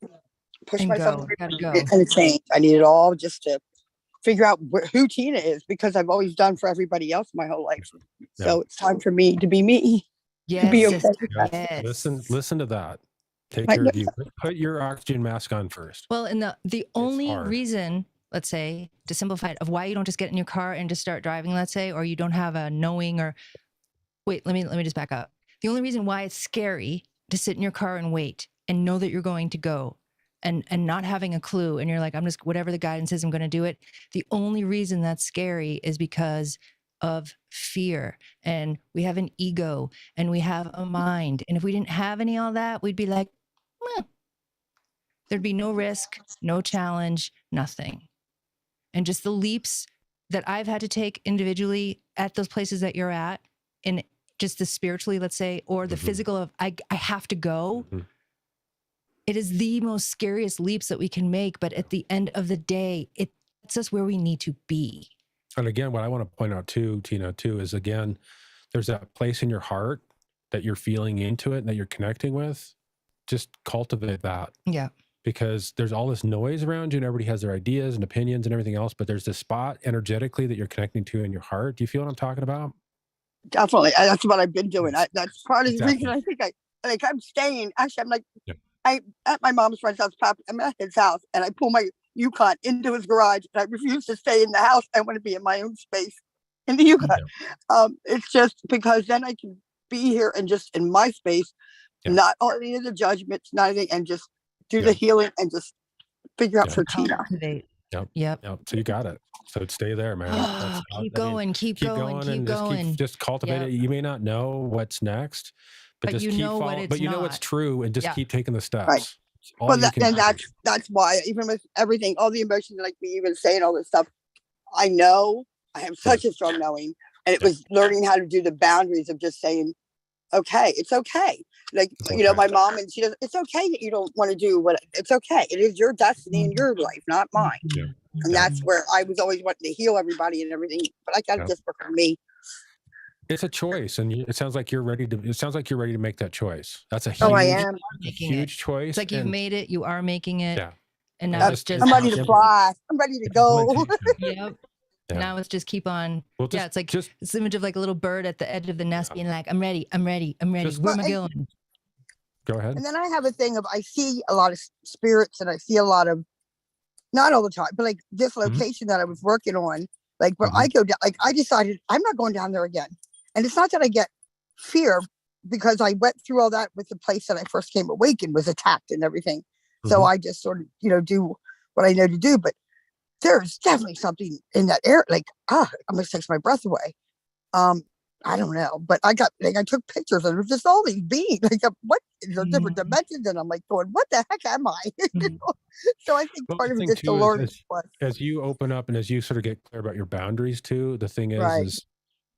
push myself and a change. I need it all just to figure out who Tina is, because I've always done for everybody else my whole life. So it's time for me to be me. Yes, to be okay. Listen to that. Take care of you. Put your oxygen mask on first. Well, and the only reason, let's say, to simplify it, of why you don't just get in your car and just start driving, let's say, or you don't have a knowing, or wait, let me just back up. The only reason why it's scary to sit in your car and wait and know that you're going to go and not having a clue, and you're like, I'm just, whatever the guidance is, I'm going to do it. The only reason that's scary is because of fear, and we have an ego and we have a mind. And if we didn't have any of all that, we'd be like, there'd be no risk, no challenge, nothing. And just the leaps that I've had to take individually at those places that you're at, and just the spiritually, let's say, or the physical of I have to go. It is the most scariest leaps that we can make. But at the end of the day, it gets us where we need to be. And again, what I want to point out too, Tina, too, is again, there's that place in your heart that you're feeling into it and that you're connecting with. Just cultivate that. Yeah. Because there's all this noise around you and everybody has their ideas and opinions and everything else, but there's this spot energetically that you're connecting to in your heart. Do you feel what I'm talking about? Definitely. That's what I've been doing. That's part of the Exactly. reason I think I'm staying. Actually, I'm like, Yeah. I at my mom's friend's house. I'm at his house, and I pull my Yukon into his garage, and I refuse to stay in the house. I want to be in my own space in the Yukon. It's just because then I can be here and just in my space, not all any of the judgments, not anything, and just do the healing and just figure out for Tina. Yep. So you got it. So stay there, man. Keep going, keep going. Just cultivate it. You may not know what's next, but just you keep know following. But you know what's true, and just keep taking the steps. Right. Well, that's why, even with everything, all the emotions, like me even saying all this stuff, I know I have such a strong knowing, and it was learning how to do the boundaries of just saying, okay, it's okay. Like, you know, my mom, and she does, it's okay that you don't want to do what, it's okay. It is your destiny and your life, not mine. And that's where I was always wanting to heal everybody and everything, but I got to just work on me. It's a choice, and it sounds like you're ready to. It sounds like you're ready to make that choice. That's a huge choice. It's like you've made it. You are making it. Yeah. And now it's just. I'm ready to fly. I'm ready to go. Yep. Now it's just keep on. It's like just this image of like a little bird at the edge of the nest being like, I'm ready. I'm ready. I'm ready. Where am I going? Go ahead. And then I have a thing of, I see a lot of spirits, and I see a lot of, not all the time, but like this location that I was working on, like when I go down, like I decided I'm not going down there again. And it's not that I get fear, because I went through all that with the place that I first came awakened was attacked and everything. So I just sort of, you know, do what I know to do. But there's definitely something in that air, like, almost takes my breath away. I don't know, but I took pictures, and it was just all these beings, like, what, different dimensions, and I'm like going, what the heck am I? So I think part of it is to learn. As you open up and as you sort of get clear about your boundaries too, the thing is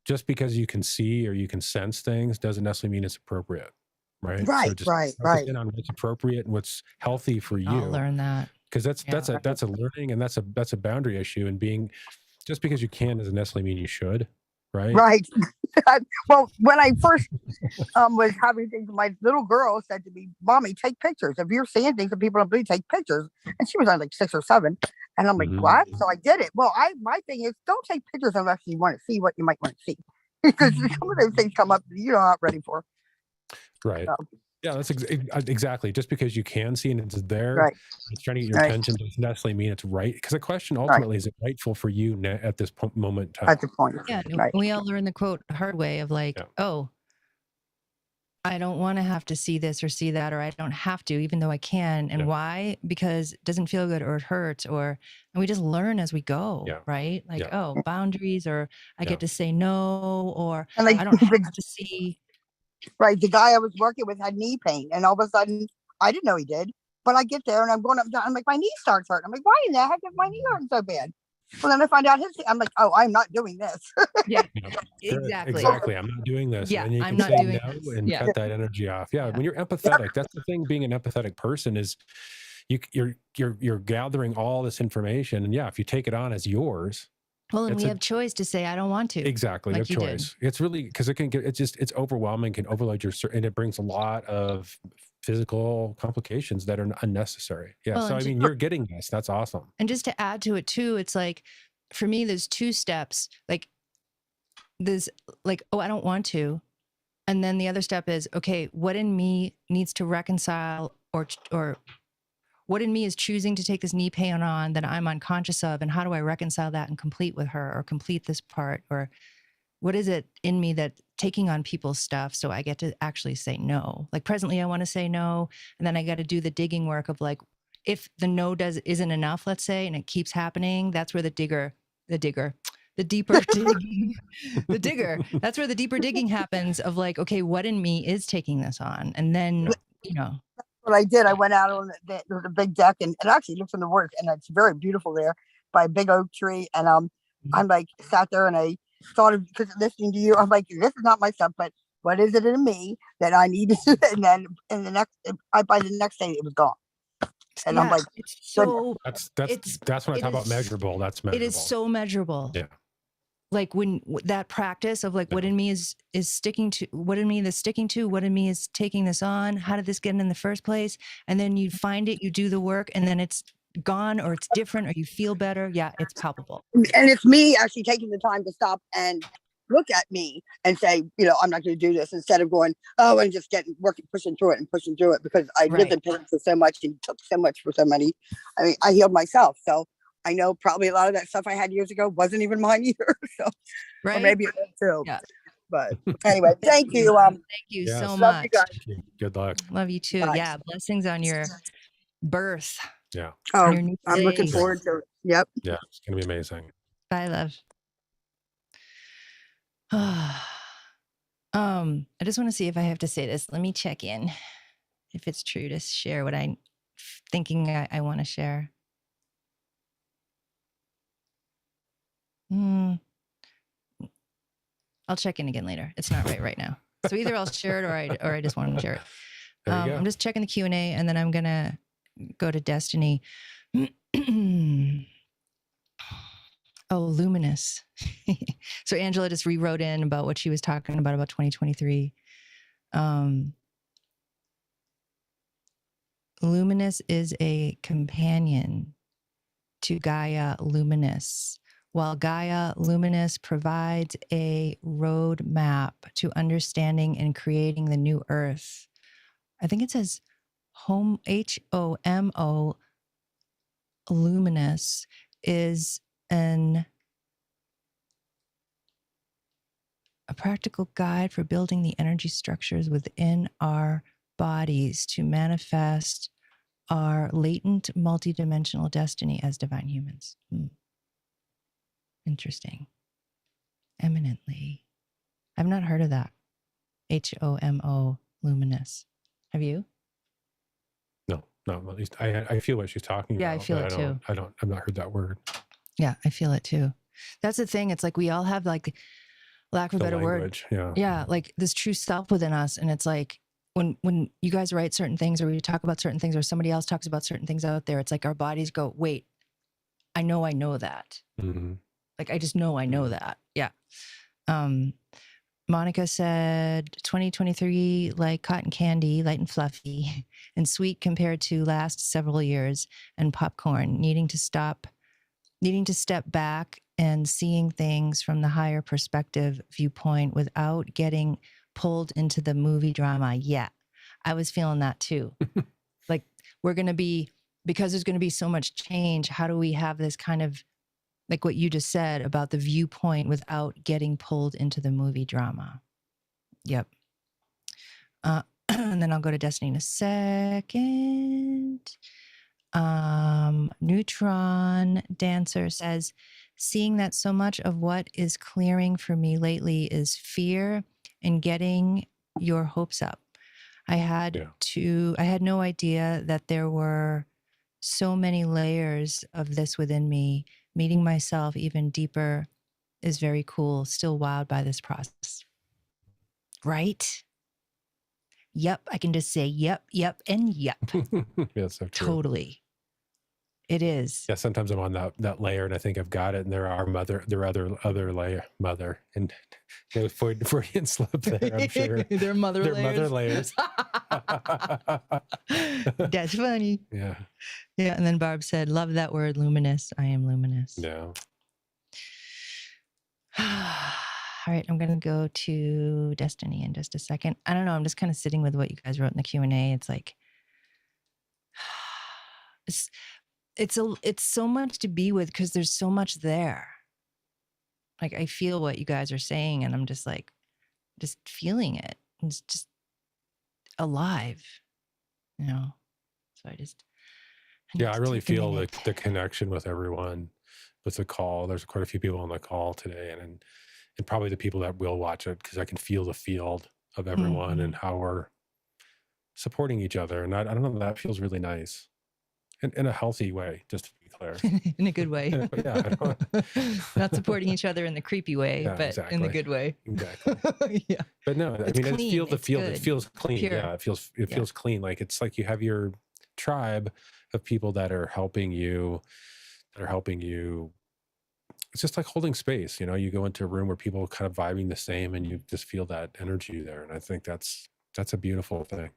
just because you can see or you can sense things doesn't necessarily mean it's appropriate, right? Right, so just right. on what's appropriate and what's healthy for you. I'll learn that. Because that's a learning, and that's a boundary issue. And being, just because you can doesn't necessarily mean you should, right? Right. Well, when I first was having things, my little girl said to me, "Mommy, take pictures. If you're seeing things that people don't believe, take pictures." And she was on like 6 or 7, and I'm like, "What?" So I did it. Well, my thing is, don't take pictures unless you want to see what you might want to see, because some of those things come up that you're not ready for. Right. So. Yeah, that's exactly. Just because you can see and it's there, it's trying to get your attention doesn't necessarily mean it's right. Because the question ultimately is it rightful for you at this moment in time? At the point. Yeah. We all learn the quote hard way of like, oh, I don't want to have to see this or see that, or I don't have to, even though I can. And why? Because it doesn't feel good, or it hurts, and we just learn as we go, right? Like, boundaries, or I get to say no, or and like, I don't have to see. Right. The guy I was working with had knee pain, and all of a sudden, I didn't know he did, but I get there and I'm going up down. I'm like, my knee starts hurting. I'm like, why in the heck is my knee hurting so bad? Well, then I find out I'm like, oh, I'm not doing this. Exactly. I'm not doing this. Yeah, and you I'm can not say doing no and cut that energy off. When you're empathetic, that's the thing. Being an empathetic person is you're gathering all this information, and if you take it on as yours. Well, and we have choice to say, I don't want to. Exactly. Like you have choice. It's really, because it's overwhelming, can overload and it brings a lot of physical complications that are unnecessary. So, I mean, you're getting this. That's awesome. And just to add to it too, it's like, for me, there's 2 steps. Like, there's like, oh, I don't want to. And then the other step is, okay, what in me needs to reconcile or what in me is choosing to take this knee pain on that I'm unconscious of, and how do I reconcile that and complete with her, or complete this part, or what is it in me that taking on people's stuff so I get to actually say no? Like presently I want to say no, and then I got to do the digging work of like, if the no isn't enough, let's say, and it keeps happening, that's where the deeper digging, the digger, that's where the deeper digging happens of like, okay, what in me is taking this on? And then, you know. What I did, I went out on there's a big deck, and it actually looks in the woods, and it's very beautiful there by a big oak tree. And I'm like sat there and I thought of, because listening to you, I'm like, this is not my stuff, but what is it in me that I need to? And then by the next day it was gone. And yeah, I'm like, it's so that's when I talk about measurable. That's measurable. It is so measurable. Yeah. Like when that practice of like, what in me is sticking to, what in me is sticking to, what in me is taking this on, how did this get in the first place? And then you find it, you do the work, and then it's gone, or it's different, or you feel better. Yeah, it's palpable. And it's me actually taking the time to stop and look at me and say, you know, I'm not going to do this, instead of going, oh, and just pushing through it, because I lived in pain for so much and took so much for so many. I mean, I healed myself. So I know probably a lot of that stuff I had years ago wasn't even mine either. So, or maybe it was too. Yeah. But anyway, thank you. Thank you so much. You guys. Good luck. Love you too. Bye. Yeah. Blessings on your birth. Yeah. Oh, I'm looking forward to it. Yep. Yeah. It's going to be amazing. Bye, love. I just want to see if I have to say this. Let me check in if it's true to share what I'm thinking I want to share. I'll check in again later. It's not right now. So either I'll share it or I just want to share it. I'm just checking the Q&A, and then I'm going to go to Destiny. Oh, luminous. So Angela just rewrote in about what she was talking about 2023. Luminous is a companion to Gaia Luminous, while Gaia Luminous provides a roadmap to understanding and creating the new earth. I think it says HOMO. Luminous is a practical guide for building the energy structures within our bodies to manifest our latent multidimensional destiny as divine humans. Interesting. Eminently. I've not heard of that. HOMO, luminous. Have you? No, at least I feel what she's talking about. Yeah, I feel it too. I've not heard that word. Yeah, I feel it too. That's the thing. It's like we all have, like, lack of a better word. Yeah, like this true self within us. And it's like when you guys write certain things, or we talk about certain things, or somebody else talks about certain things out there, it's like our bodies go, wait, I know that. Mm-hmm. Like, I just know I know that. Yeah. Monica said 2023, like cotton candy, light and fluffy and sweet compared to last several years, and popcorn, needing to step back and seeing things from the higher perspective viewpoint without getting pulled into the movie drama. Yeah, I was feeling that too. Like, because there's going to be so much change, how do we have this kind of, like what you just said about the viewpoint without getting pulled into the movie drama? Yep. And then I'll go to Destiny in a second. Neutron Dancer says, seeing that so much of what is clearing for me lately is fear and getting your hopes up. I had no idea that there were so many layers of this within me. Meeting myself even deeper is very cool. Still wowed by this process. Right? Yep. I can just say yep, and yep. Yeah, so true. Totally. It is. Yeah, sometimes I'm on that layer and I think I've got it, and there are other layer, and Freudian slip there, I'm sure. They're mother layers. That's funny. Yeah. Yeah, and then Barb said, love that word, luminous. I am luminous. Yeah. All right, I'm going to go to Destiny in just a second. I don't know, I'm just kind of sitting with what you guys wrote in the Q&A. It's like, It's so much to be with because there's so much there. Like I feel what you guys are saying, and I'm just like, just feeling it. It's just alive, you know. So I need Yeah, I to really take a feel minute. the connection with everyone with the call. There's quite a few people on the call today, and probably the people that will watch it, because I can feel the field of everyone and how we're supporting each other. And I don't know, that feels really nice in a healthy way, just to be clear. In a good way. Yeah, I don't, Not supporting each other in the creepy way, yeah, but in the exactly. good way. Exactly. Yeah. But no, I It's mean, it clean, feels the it's field. It good, feels clean. pure. Yeah, it Yeah. feels clean. Like it's like you have your tribe of people that are helping you. It's just like holding space. You go into a room where people are kind of vibing the same, and you just feel that energy there. And I think that's a beautiful thing.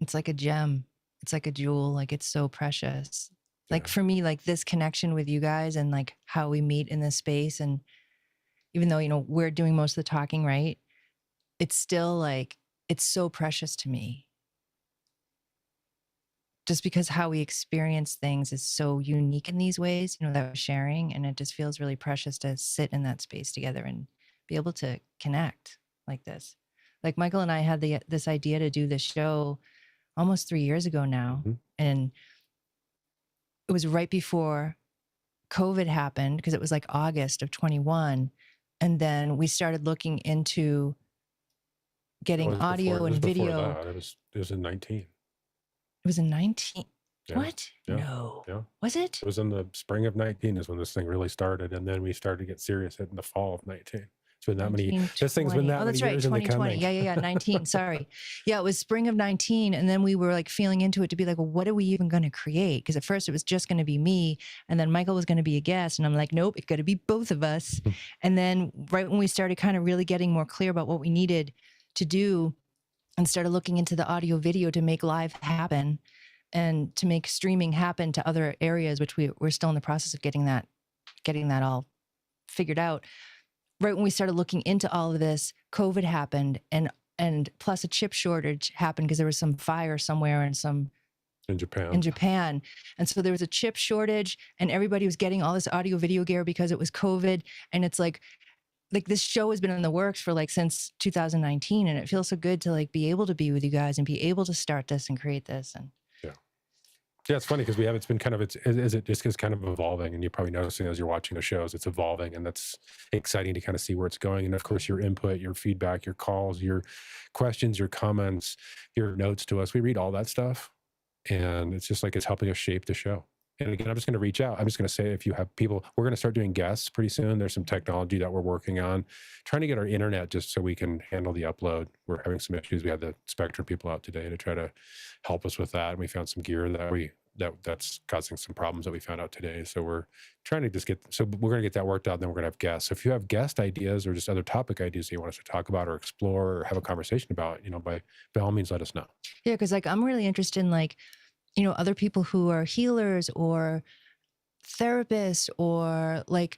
It's like a gem. It's like a jewel. Like it's so precious. Like Yeah. for me, like this connection with you guys and like how we meet in this space. And even though, we're doing most of the talking, right? It's still like, it's so precious to me. Just because how we experience things is so unique in these ways, that we're sharing. And it just feels really precious to sit in that space together and be able to connect like this. Like Michael and I had this idea to do this show almost 3 years ago now. Mm-hmm. And it was right before COVID happened, because it was like August of 21. And then we started looking into getting audio and video. That. It was in 19. It was in 19. Yeah. What? Yeah. No. Yeah. Was it? It was in the spring of 19 is when this thing really started. And then we started to get serious in the fall of 19. It's been that many, this thing's been that many years in the 2020. coming. Yeah. 19. Sorry. Yeah. It was spring of 19. And then we were like feeling into it to be like, well, what are we even going to create? Because at first it was just going to be me. And then Michael was going to be a guest. And I'm like, nope, it's got to be both of us. And then right when we started kind of really getting more clear about what we needed to do and started looking into the audio video to make live happen and to make streaming happen to other areas, which we're still in the process of getting that all figured out. Right when we started looking into all of this, COVID happened, and plus a chip shortage happened because there was some fire somewhere in Japan. And so there was a chip shortage, and everybody was getting all this audio video gear because it was COVID. And it's like this show has been in the works for since 2019, and it feels so good to be able to be with you guys and be able to start this and create this. And yeah, it's funny because it's been kind of, it just is kind of evolving, and you're probably noticing as you're watching the shows, it's evolving, and that's exciting to kind of see where it's going. And of course, your input, your feedback, your calls, your questions, your comments, your notes to us, we read all that stuff, and it's just it's helping us shape the show. And again, I'm just going to reach out. I'm just going to say, if you have people, we're going to start doing guests pretty soon. There's some technology that we're working on, trying to get our internet just so we can handle the upload. We're having some issues. We had the Spectrum people out today to try to help us with that. And we found some gear that's causing some problems that we found out today. So we're trying to we're going to get that worked out. And then we're going to have guests. So if you have guest ideas or just other topic ideas that you want us to talk about or explore or have a conversation about, by all means, let us know. Yeah. Cause I'm really interested in other people who are healers or therapists or I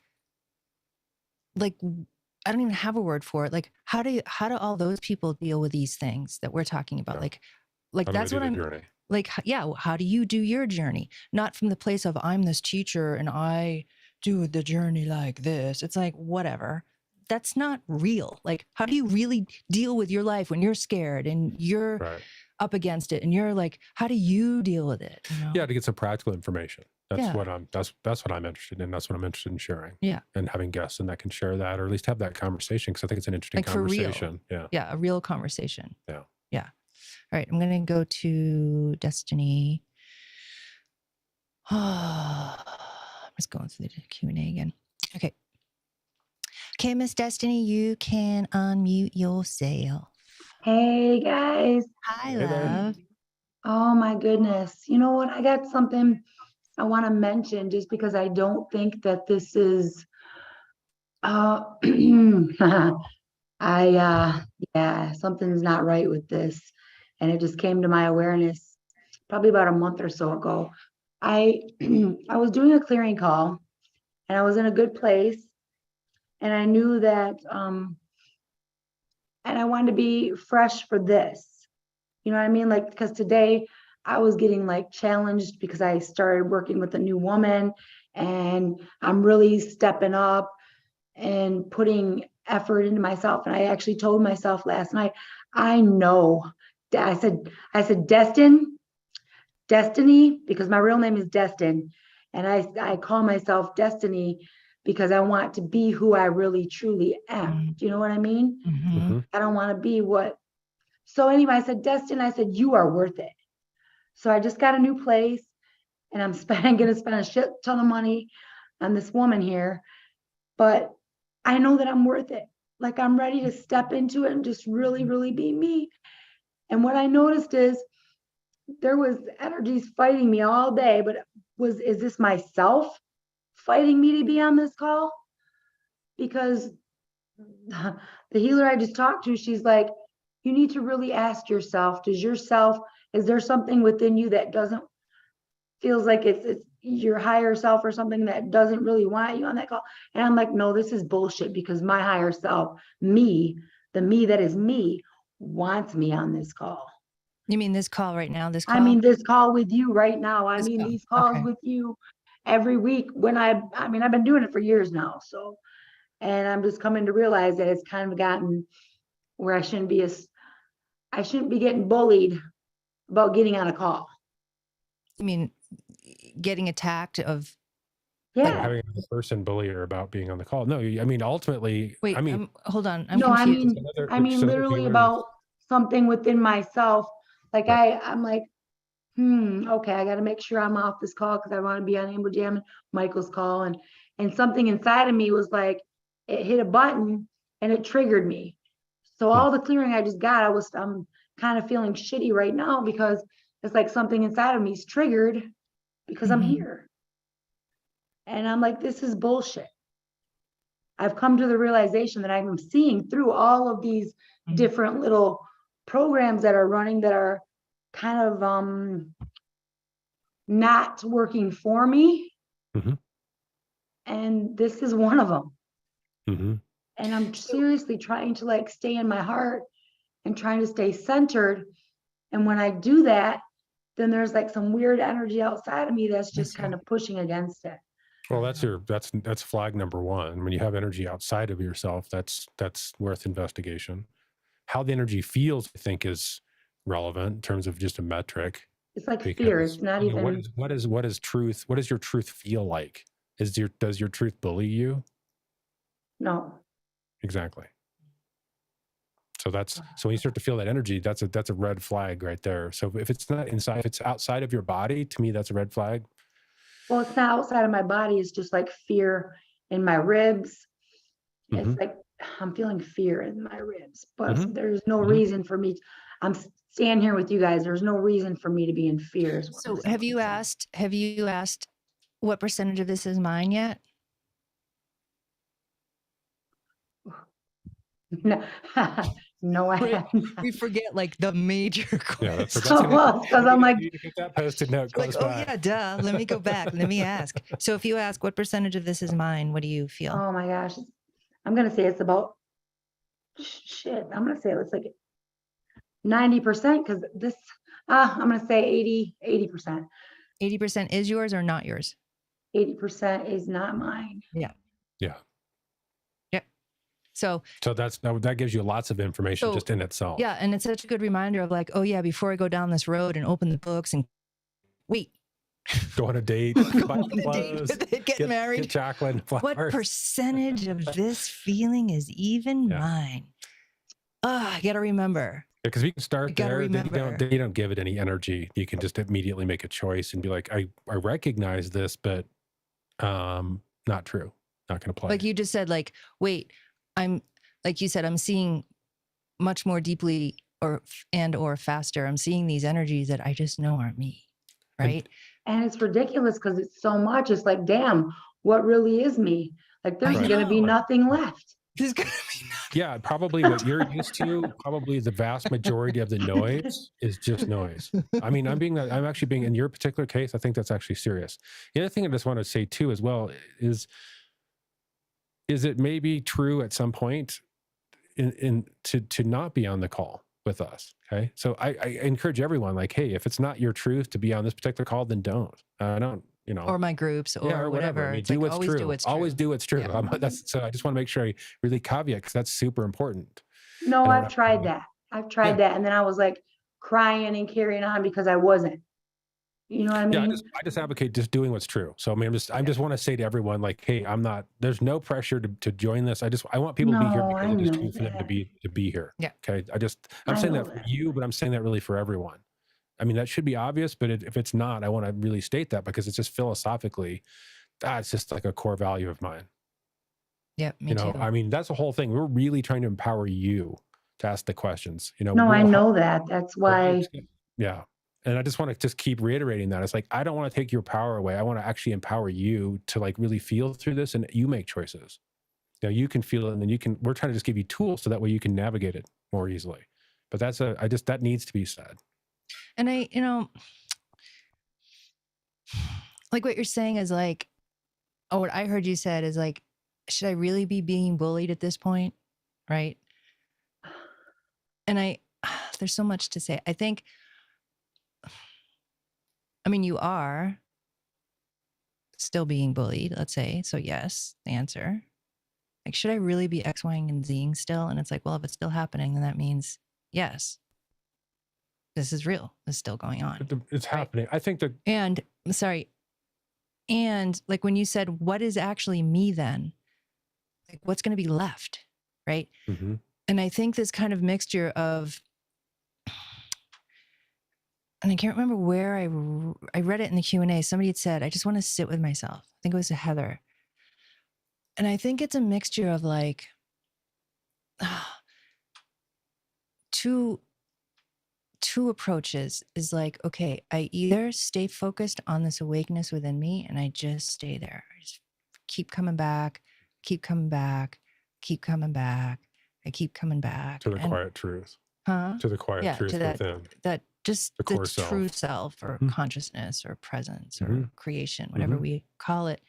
don't even have a word for it. How do all those people deal with these things that we're talking about? Yeah. That's what I'm journey. How do you do your journey? Not from the place of I'm this teacher and I do the journey like this. It's whatever. That's not real. How do you really deal with your life when you're scared and you're up against it and you're how do you deal with it? Yeah, to get some practical information. That's what I'm interested in. That's what I'm interested in sharing. Yeah. And having guests that can share that, or at least have that conversation, because I think it's an interesting conversation. For real. Yeah, a real conversation. Yeah. Yeah. All right, I'm going to go to Destiny. I'm just going through the Q&A again. Okay. Okay, Miss Destiny, you can unmute yourself. Hey, guys. Hi, Hey there. love. Oh, my goodness. You know what? I got something I want to mention just because I don't think that this is, something's not right with this. And it just came to my awareness probably about a month or so ago. I was doing a clearing call and I was in a good place. And I knew that, and I wanted to be fresh for this. You know what I mean? Because today I was getting like challenged because I started working with a new woman, and I'm really stepping up and putting effort into myself. And I actually told myself last night, I know that I said, Destiny, because my real name is Destin. And I call myself Destiny because I want to be who I really truly am. Do you know what I mean? I don't want to be what. So anyway, I said, Destin, I said, you are worth it. So I just got a new place, and I'm going to spend a shit ton of money on this woman here, but I know that I'm worth it. Like, I'm ready to step into it and just really, really be me. And what I noticed is there was energies fighting me all day, but is this myself fighting me to be on this call? Because the healer I just talked to, she's like, you need to really ask yourself, is there something within you that doesn't, feels like it's your higher self or something that doesn't really want you on that call? And I'm like, no, this is bullshit, because my higher self, me, the me that is me, wants me on this call. You mean this call right now? This call? I mean, this call with you right now. I This mean, call. these calls Okay. with you every week when I've been doing it for years now. So, and I'm just coming to realize that it's kind of gotten where I shouldn't be getting bullied about getting on a call. You mean getting attacked of? Yeah. Having a person bully her about being on the call. No, I mean, ultimately, Wait, I mean, hold on. I'm No, confused. I mean, literally about something within myself. Like, Right. I'm like, okay, I got to make sure I'm off this call because I want to be on Amber Jam and Michael's call. And something inside of me was like, it hit a button and it triggered me. So all the clearing I just got, I'm kind of feeling shitty right now because it's like something inside of me is triggered because I'm here. And I'm like, this is bullshit. I've come to the realization that I'm seeing through all of these different little programs that are running that are kind of not working for me. And this is one of them. And I'm seriously trying to like stay in my heart and trying to stay centered. And when I do that, then there's like some weird energy outside of me that's just kind of pushing against it. Well, that's flag number one. When you have energy outside of yourself, that's worth investigation. How the energy feels, I think, is relevant in terms of just a metric. It's like fear. It's not even. What is truth? What does your truth feel like? Does your truth bully you? No. Exactly. So when you start to feel that energy, that's a red flag right there. So if it's not inside, if it's outside of your body, to me, that's a red flag. Well, it's not outside of my body. It's just like fear in my ribs. It's like I'm feeling fear in my ribs, but there's no reason for me. I'm standing here with you guys. There's no reason for me to be in fear. So have you asked what percentage of this is mine yet? No, I haven't. We forget like the major questions. Because I'm like, get that post-it note close like, by. yeah, duh. Let me go back. Let me ask. So if you ask what percentage of this is mine, what do you feel? Oh my gosh. I'm going to say it's about, I'm going to say it's like 90% because this, I'm going to say 80%. 80% is yours or not yours? 80% is not mine. Yeah. Yeah. Yep. So that gives you lots of information just in itself. Yeah. And it's such a good reminder of like, oh yeah, before I go down this road and open the books and wait. Go on a date, get married, get chocolate and flowers. What percentage of this feeling is even mine? I got to remember. Because we can start there. They don't give it any energy. You can just immediately make a choice and be like, I recognize this, but not true. Not going to play. Like you just said, like, wait, like you said, I'm seeing much more deeply or faster. I'm seeing these energies that I just know aren't me. Right. And it's ridiculous because it's so much. It's like, damn, what really is me? Like there's going to be nothing left. There's going to be nothing. Yeah, probably what you're used to, probably the vast majority of the noise is just noise. I mean, I'm actually being, in your particular case, I think that's actually serious. The other thing I just want to say too, as well, is it maybe true at some point to not be on the call? with us. Okay. So I encourage everyone, like, hey, if it's not your truth to be on this particular call, then don't. I don't, you know, or my groups yeah, or or whatever. I mean, It's do like what's always do true. what's Always true. do what's true. Yeah. That's so I just want to make sure I really caveat because that's super important. No, I don't I've have tried to, that. I've yeah. tried that. And then I was like crying and carrying on because I wasn't. You know what I Yeah, mean? I just advocate just doing what's true. So I mean, I just want to say to everyone, like, hey, I'm not. There's no pressure to join this. I want people to be here No, because I it is know true for them that. to be here. Yeah. Okay. I'm I saying know that for that. you, but I'm saying that really for everyone. I mean, that should be obvious, but if it's not, I want to really state that because it's just philosophically, it's just like a core value of mine. Yep. Me You know, too. I mean, that's the whole thing. We're really trying to empower you to ask the questions. You know, No, I we'll help. know that. That's why. Yeah. And I just want to just keep reiterating that. It's like, I don't want to take your power away. I want to actually empower you to like really feel through this and you make choices. You know, you can feel it and then we're trying to just give you tools so that way you can navigate it more easily. But that needs to be said. And you know, like what you're saying is like, oh, what I heard you said is like, should I really be being bullied at this point? Right. And there's so much to say. I mean, you are still being bullied, let's say. So yes, the answer. Like, should I really be X, Y, and Zing still? And it's like, well, if it's still happening, then that means yes, this is real. This is still going on. It's happening. I think that. And sorry. And like when you said, what is actually me then? Like, what's going to be left? Right. Mm-hmm. And I think this kind of mixture of, and I can't remember where I read it in the Q&A. Somebody had said, I just want to sit with myself. I think it was a Heather. And I think it's a mixture of like two approaches is like, okay, I either stay focused on this awakeness within me and I just stay there. I just keep coming back, keep coming back, keep coming back. I keep coming back. To the quiet truth. Huh? To the quiet truth to within. that just the core true self. self or Mhm. consciousness or presence or Mhm. creation, whatever Mhm. we call it.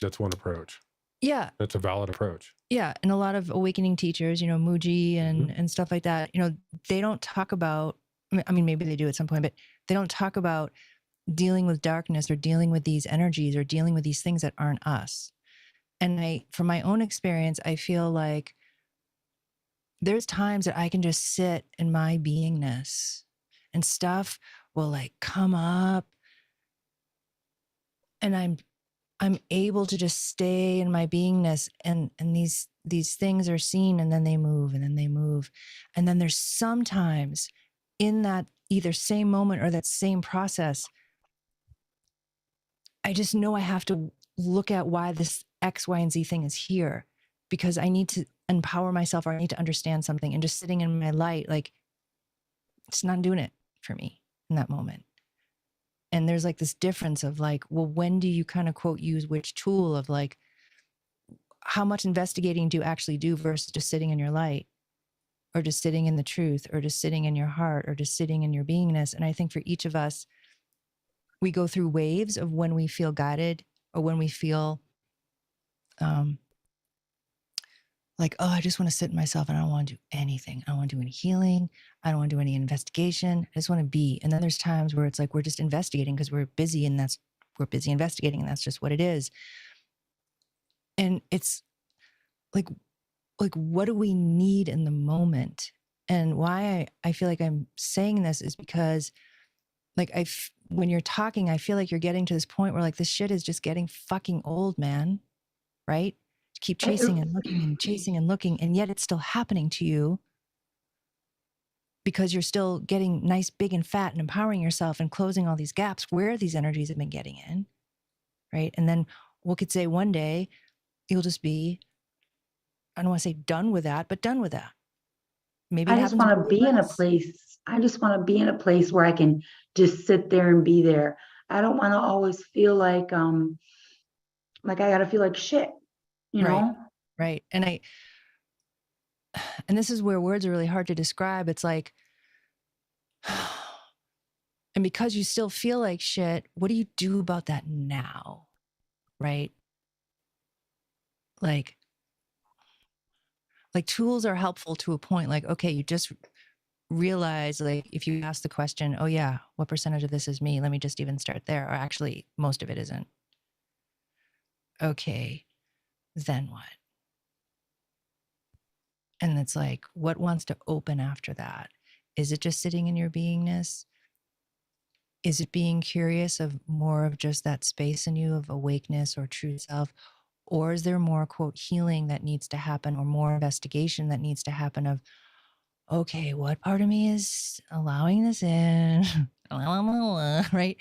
That's one approach. Yeah. That's a valid approach. Yeah. And a lot of awakening teachers, you know, Muji Mhm. and stuff like that, you know, they don't talk about, I mean, maybe they do at some point, but they don't talk about dealing with darkness or dealing with these energies or dealing with these things that aren't us. And from my own experience, I feel like there's times that I can just sit in my beingness and stuff will like come up and I'm able to just stay in my beingness and these things are seen and then they move and then they move. And then there's sometimes in that either same moment or that same process, I just know I have to look at why this X, Y, and Z thing is here because I need to empower myself or I need to understand something, and just sitting in my light, like it's not doing it for me in that moment. And there's like this difference of like, well, when do you kind of quote use which tool of like, how much investigating do you actually do versus just sitting in your light or just sitting in the truth or just sitting in your heart or just sitting in your beingness. And I think for each of us, we go through waves of when we feel guided or when we feel like, oh, I just want to sit in myself and I don't want to do anything. I don't want to do any healing. I don't want to do any investigation. I just want to be. And then there's times where it's like, we're just investigating because we're busy and we're busy investigating and that's just what it is. And it's like, what do we need in the moment? And why I feel like I'm saying this is because like when you're talking, I feel like you're getting to this point where like this shit is just getting fucking old, man. Right? Keep chasing and looking and chasing and looking, and yet it's still happening to you because you're still getting nice, big and fat and empowering yourself and closing all these gaps where these energies have been getting in. Right? And then we could say one day you'll just be, I don't want to say done with that, but done with that. Maybe I just want to be in a place. I just want to be in a place where I can just sit there and be there. I don't want to always feel like I got to feel like shit, you know? Right. And this is where words are really hard to describe. It's like, and because you still feel like shit, what do you do about that now? Right? Like like tools are helpful to a point. Like, okay, you just realize, like, if you ask the question, oh yeah, what percentage of this is me? Let me just even start there. Or actually, most of it isn't. Okay, then what? And it's like, what wants to open after that? Is it just sitting in your beingness? Is it being curious of more of just that space in you of awakeness or true self? Or is there more, quote, healing that needs to happen, or more investigation that needs to happen of, okay, what part of me is allowing this in? Right?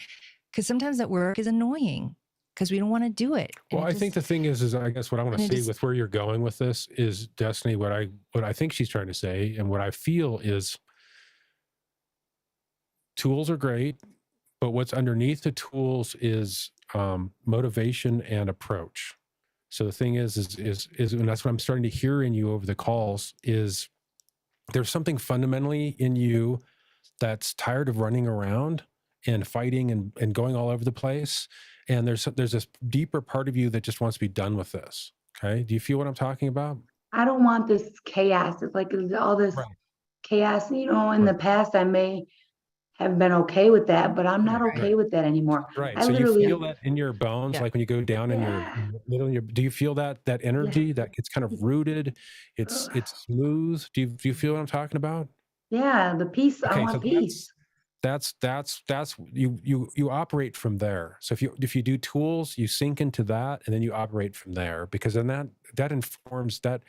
Because sometimes that work is annoying because we don't want to do it. Well, I think the thing is I guess what I want to say with where you're going with this is, Destiny, what I think she's trying to say, and what I feel is tools are great, but what's underneath the tools is motivation and approach. So the thing is, and that's what I'm starting to hear in you over the calls, is there's something fundamentally in you that's tired of running around and fighting and going all over the place. And there's this deeper part of you that just wants to be done with this. Okay. Do you feel what I'm talking about? I don't want this chaos. It's like all this chaos, in the past, I may have been okay with that, but I'm not okay with that anymore. Right. I So literally, you feel that in your bones, like when you go down in your middle, do you feel that energy that gets kind of rooted? It's smooth. Do you feel what I'm talking about? Yeah, the peace. Okay, I want peace. That's you operate from there. So if you do tools, you sink into that, and then you operate from there, because then that informs, that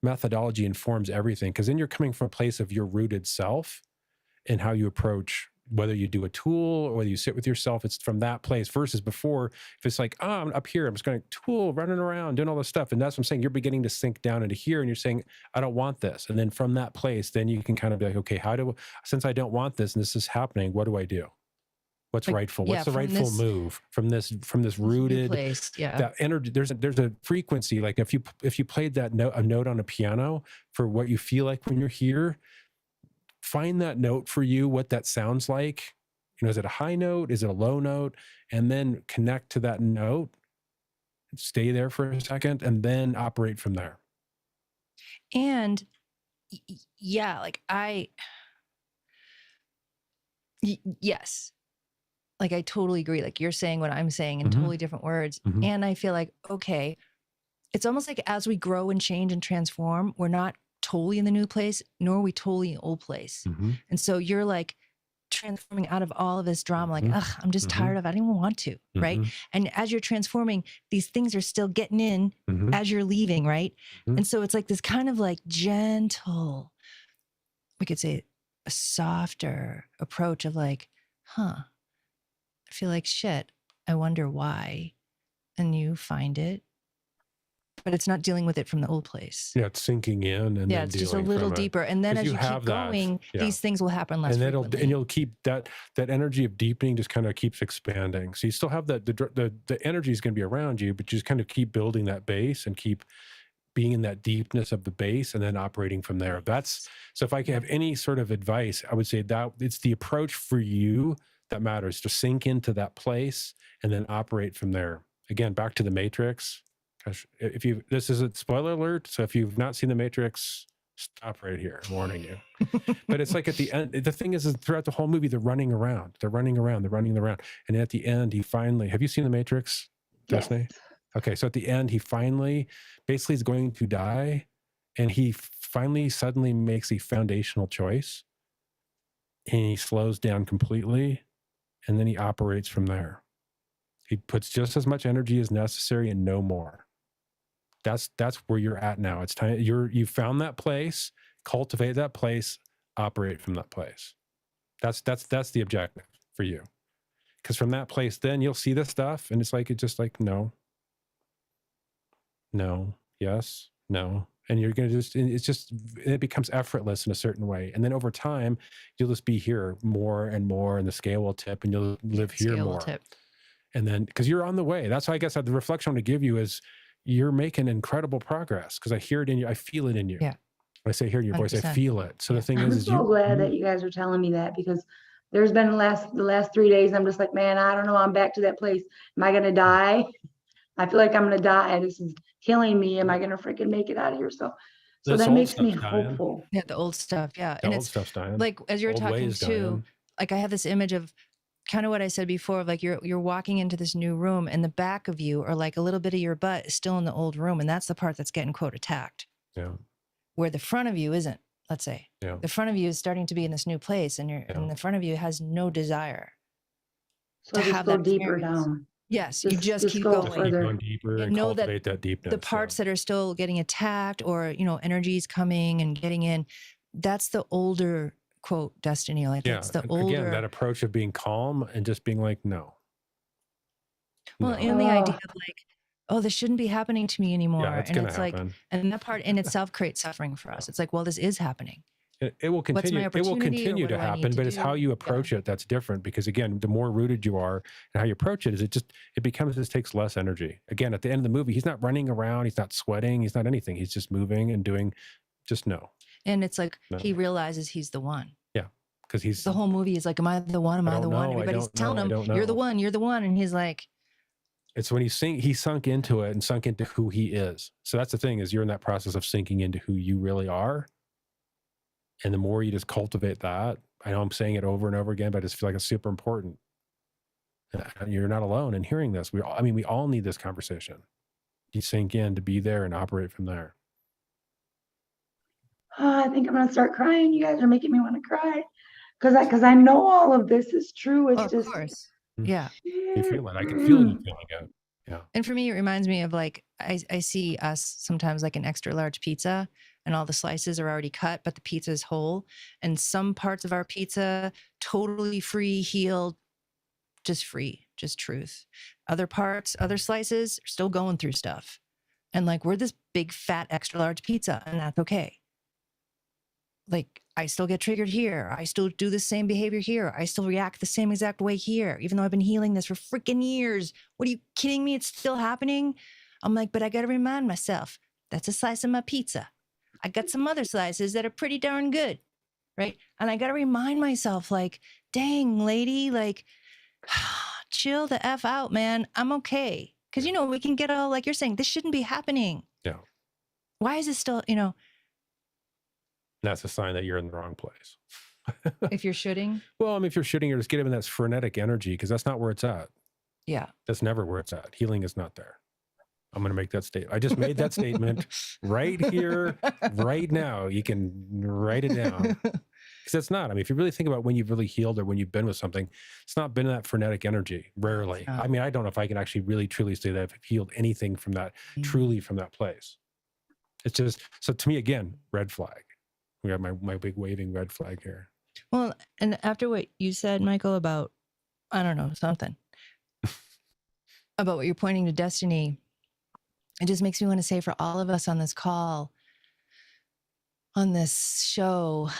methodology informs everything, because then you're coming from a place of your rooted self and how you approach, whether you do a tool or whether you sit with yourself. It's from that place versus before. If it's like, oh, I'm up here, I'm just going to tool, running around, doing all this stuff. And that's what I'm saying. You're beginning to sink down into here, and you're saying, I don't want this. And then from that place, then you can kind of be like, okay, since I don't want this and this is happening, what do I do? What's rightful? What's the rightful move from this rooted place? Yeah. That energy. There's a frequency. Like if you played a note on a piano for what you feel like when you're here, find that note for you, what that sounds like. Is it a high note? Is it a low note? And then connect to that note, stay there for a second, and then operate from there. And yeah, like yes, like I totally agree. Like you're saying what I'm saying in totally different words. And I feel like, okay, it's almost like as we grow and change and transform, we're not totally in the new place, nor are we totally in the old place. And so you're like transforming out of all of this drama, like, ugh, I'm just tired of it. I don't even want to, right? And as you're transforming, these things are still getting in as you're leaving, right? And so it's like this kind of like gentle, we could say a softer approach of like, I feel like shit. I wonder why. And you find it. But it's not dealing with it from the old place. Yeah, it's sinking in, and it's just a little deeper. And then as you keep going, these things will happen less frequently. And you'll keep that energy of deepening just kind of keeps expanding. So you still have the energy is going to be around you, but you just kind of keep building that base and keep being in that deepness of the base, and then operating from there. So if I can have any sort of advice, I would say that it's the approach for you that matters, to sink into that place and then operate from there. Again, back to the Matrix. Gosh, this is a spoiler alert, so if you've not seen the Matrix, stop right here. I'm warning you. But it's like at the end, the thing is throughout the whole movie, they're running around, and at the end, he finally. Have you seen the Matrix, Destiny? Yes. Okay, so at the end, he finally, basically, is going to die, and he finally suddenly makes a foundational choice, and he slows down completely, and then he operates from there. He puts just as much energy as necessary and no more. That's where you're at now. It's time. You found that place, cultivate that place, operate from that place. That's the objective for you. Because from that place, then you'll see the stuff, and it's just like no, yes, no, and you're gonna it becomes effortless in a certain way, and then over time, you'll just be here more and more, and the scale will tip, and you'll live here more. And then, because you're on the way. That's why I guess the reflection I want to give you is, you're making incredible progress, because I hear it in you. I feel it in you. Yeah. When I say hear in your 100%. Voice, I feel it. So the thing I'm so glad that you guys are telling me that, because there's been the last 3 days, I'm just like, man, I don't know. I'm back to that place. Am I going to die? I feel like I'm going to die. This is killing me. Am I going to freaking make it out of here? So So This that old makes me stuff's dying. hopeful. Yeah, the old stuff. Yeah. The And old it's stuff's dying. like, as you're Old talking ways too, dying. like I have this image of kind of what I said before, of like you're walking into this new room and the back of you, or like a little bit of your butt, is still in the old room. And that's the part that's getting, quote, attacked. Yeah. Where the front of you isn't, let's say. Yeah. The front of you is starting to be in this new place, and and the front of you has no desire So to just have go that deeper experience. down. Yes, you just keep go going. Just keep further. going deeper and know that cultivate that deepness. The parts that are still getting attacked, or, you know, energies coming and getting in, that's the older, quote, destiny. Like that's the older. Again, that approach of being calm and just being like, no. Well, No. and the idea of like, oh, this shouldn't be happening to me anymore. Yeah, it's and gonna it's happen. like, and that part in itself creates suffering for us. It's like, well, this is happening. It will What's my continue. It will opportunity, or continue what to do I need happen, to but it's how do? you approach it that's different. Because again, the more rooted you are and how you approach it, is it takes less energy. Again, at the end of the movie, he's not running around, he's not sweating, he's not anything. He's just moving and doing. Just no. And it's like No. he realizes he's the one. Yeah, because he's The whole movie is like, am I the one? Am I the one? know, I Everybody's don't telling know, I him, don't you're the know. one, you're the one. And he's like, It's when he sunk into it and sunk into who he is. So that's the thing, is you're in that process of sinking into who you really are. And the more you just cultivate that, I know I'm saying it over and over again, but I just feel like it's super important. And you're not alone in hearing this. We all need this conversation. You sink in to be there and operate from there. I think I'm gonna start crying. You guys are making me want to cry. Because I know all of this is true. It's oh, of just course. Yeah. You feel it. I can feel you feeling it. Yeah. And for me, it reminds me of like, I see us sometimes like an extra large pizza, and all the slices are already cut, but the pizza is whole. And some parts of our pizza, totally free, healed, just free, just truth. Other parts, other slices are still going through stuff. And like, we're this big, fat, extra large pizza, and that's okay. Like, I still get triggered here. I still do the same behavior here. I still react the same exact way here, even though I've been healing this for freaking years. What are you kidding me? It's still happening. I'm like, but I got to remind myself, that's a slice of my pizza. I got some other slices that are pretty darn good. Right. And I got to remind myself, like, dang, lady, like, chill the F out, man. I'm okay. Because, you know, we can get all, like you're saying, this shouldn't be happening. Yeah. Why is it still, you know? That's a sign that you're in the wrong place. If you're shooting? Well, I mean, if you're shooting, you're just getting that frenetic energy, because that's not where it's at. Yeah. That's never where it's at. Healing is not there. I'm going to make that statement. I just made that statement right here, right now. You can write it down. Because it's not. I mean, if you really think about when you've really healed or when you've been with something, it's not been that frenetic energy. Rarely. I mean, I don't know if I can actually really truly say that I've healed anything from that, truly from that place. It's just, so to me, again, red flag. We got my big waving red flag here. Well, and after what you said, Michael, about, I don't know, something about what you're pointing to destiny, it just makes me want to say, for all of us on this call, on this show,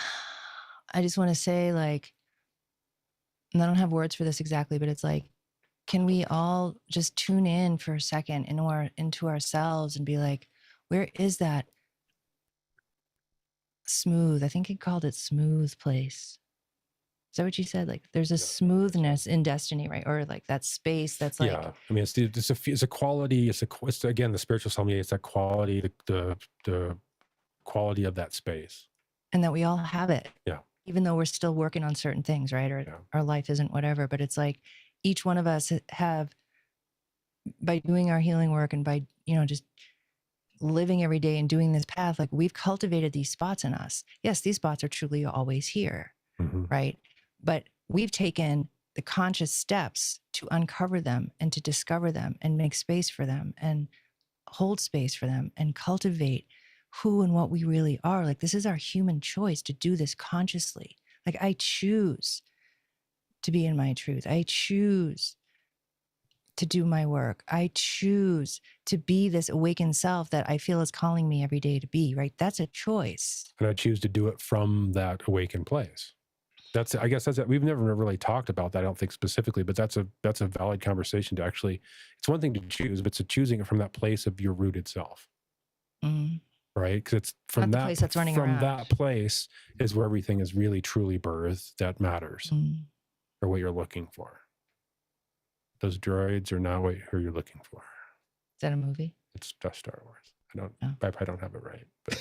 I just want to say, like, and I don't have words for this exactly, but it's like, can we all just tune in for a second into ourselves and be like, where is that smooth? I think he called it smooth place. Is that what you said? Like, there's a smoothness in destiny, right? Or like that space that's like, yeah. I mean, it's a quality. It's again, the spiritual tell me it's that quality, the quality of that space, and that we all have it. Yeah. Even though we're still working on certain things, right? Or our life isn't whatever, but it's like each one of us have, by doing our healing work and by, you know, just living every day and doing this path, like, we've cultivated these spots in us. Yes, these spots are truly always here, right? But we've taken the conscious steps to uncover them and to discover them and make space for them and hold space for them and cultivate who and what we really are. Like, this is our human choice to do this consciously. Like, I choose to be in my truth. I choose to do my work. I choose to be this awakened self that I feel is calling me every day to be, right? That's a choice. and I choose to do it from that awakened place. I guess that's it. We've never really talked about that, I don't think specifically, but that's a valid conversation to actually, it's one thing to choose, but it's choosing it from that place of your rooted self. Right? Because it's from Not the place that's running around. that place is where everything is really truly birthed that matters, or what you're looking for. Those droids are not who you're looking for. Is that a movie? It's just Star Wars. I probably don't have it right, but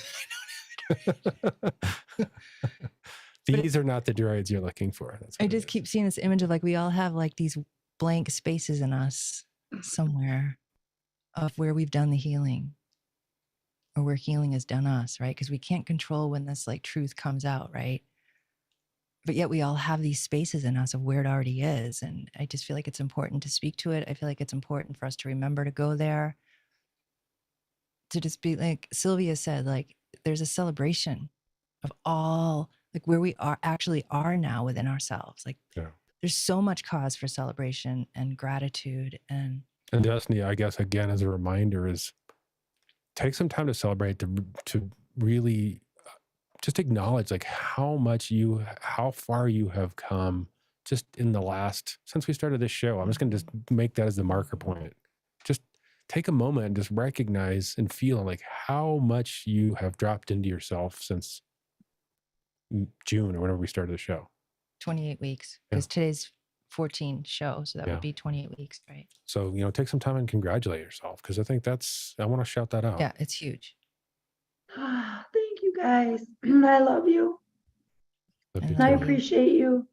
These are not the droids you're looking for. That's I what it just is. keep seeing this image of like we all have like these blank spaces in us somewhere of where we've done the healing or where healing has done us, right? Because we can't control when this like truth comes out, right? But yet we all have these spaces in us of where it already is. And I just feel like it's important to speak to it. I feel like it's important for us to remember to go there, to just be like Sylvia said, like there's a celebration of all like where we are now within ourselves. Like there's so much cause for celebration and gratitude. And Destiny, I guess, again, as a reminder, is take some time to celebrate, to really just acknowledge like how far you have come just in the last, since we started this show. I'm just going to just make that as the marker point. Just take a moment and just recognize and feel like how much you have dropped into yourself since June or whenever we started the show. 28 weeks, because today's 14 show. So that would be 28 weeks, right? So, take some time and congratulate yourself, because I think I want to shout that out. Yeah, it's huge. Thank you guys. I love you. I appreciate you.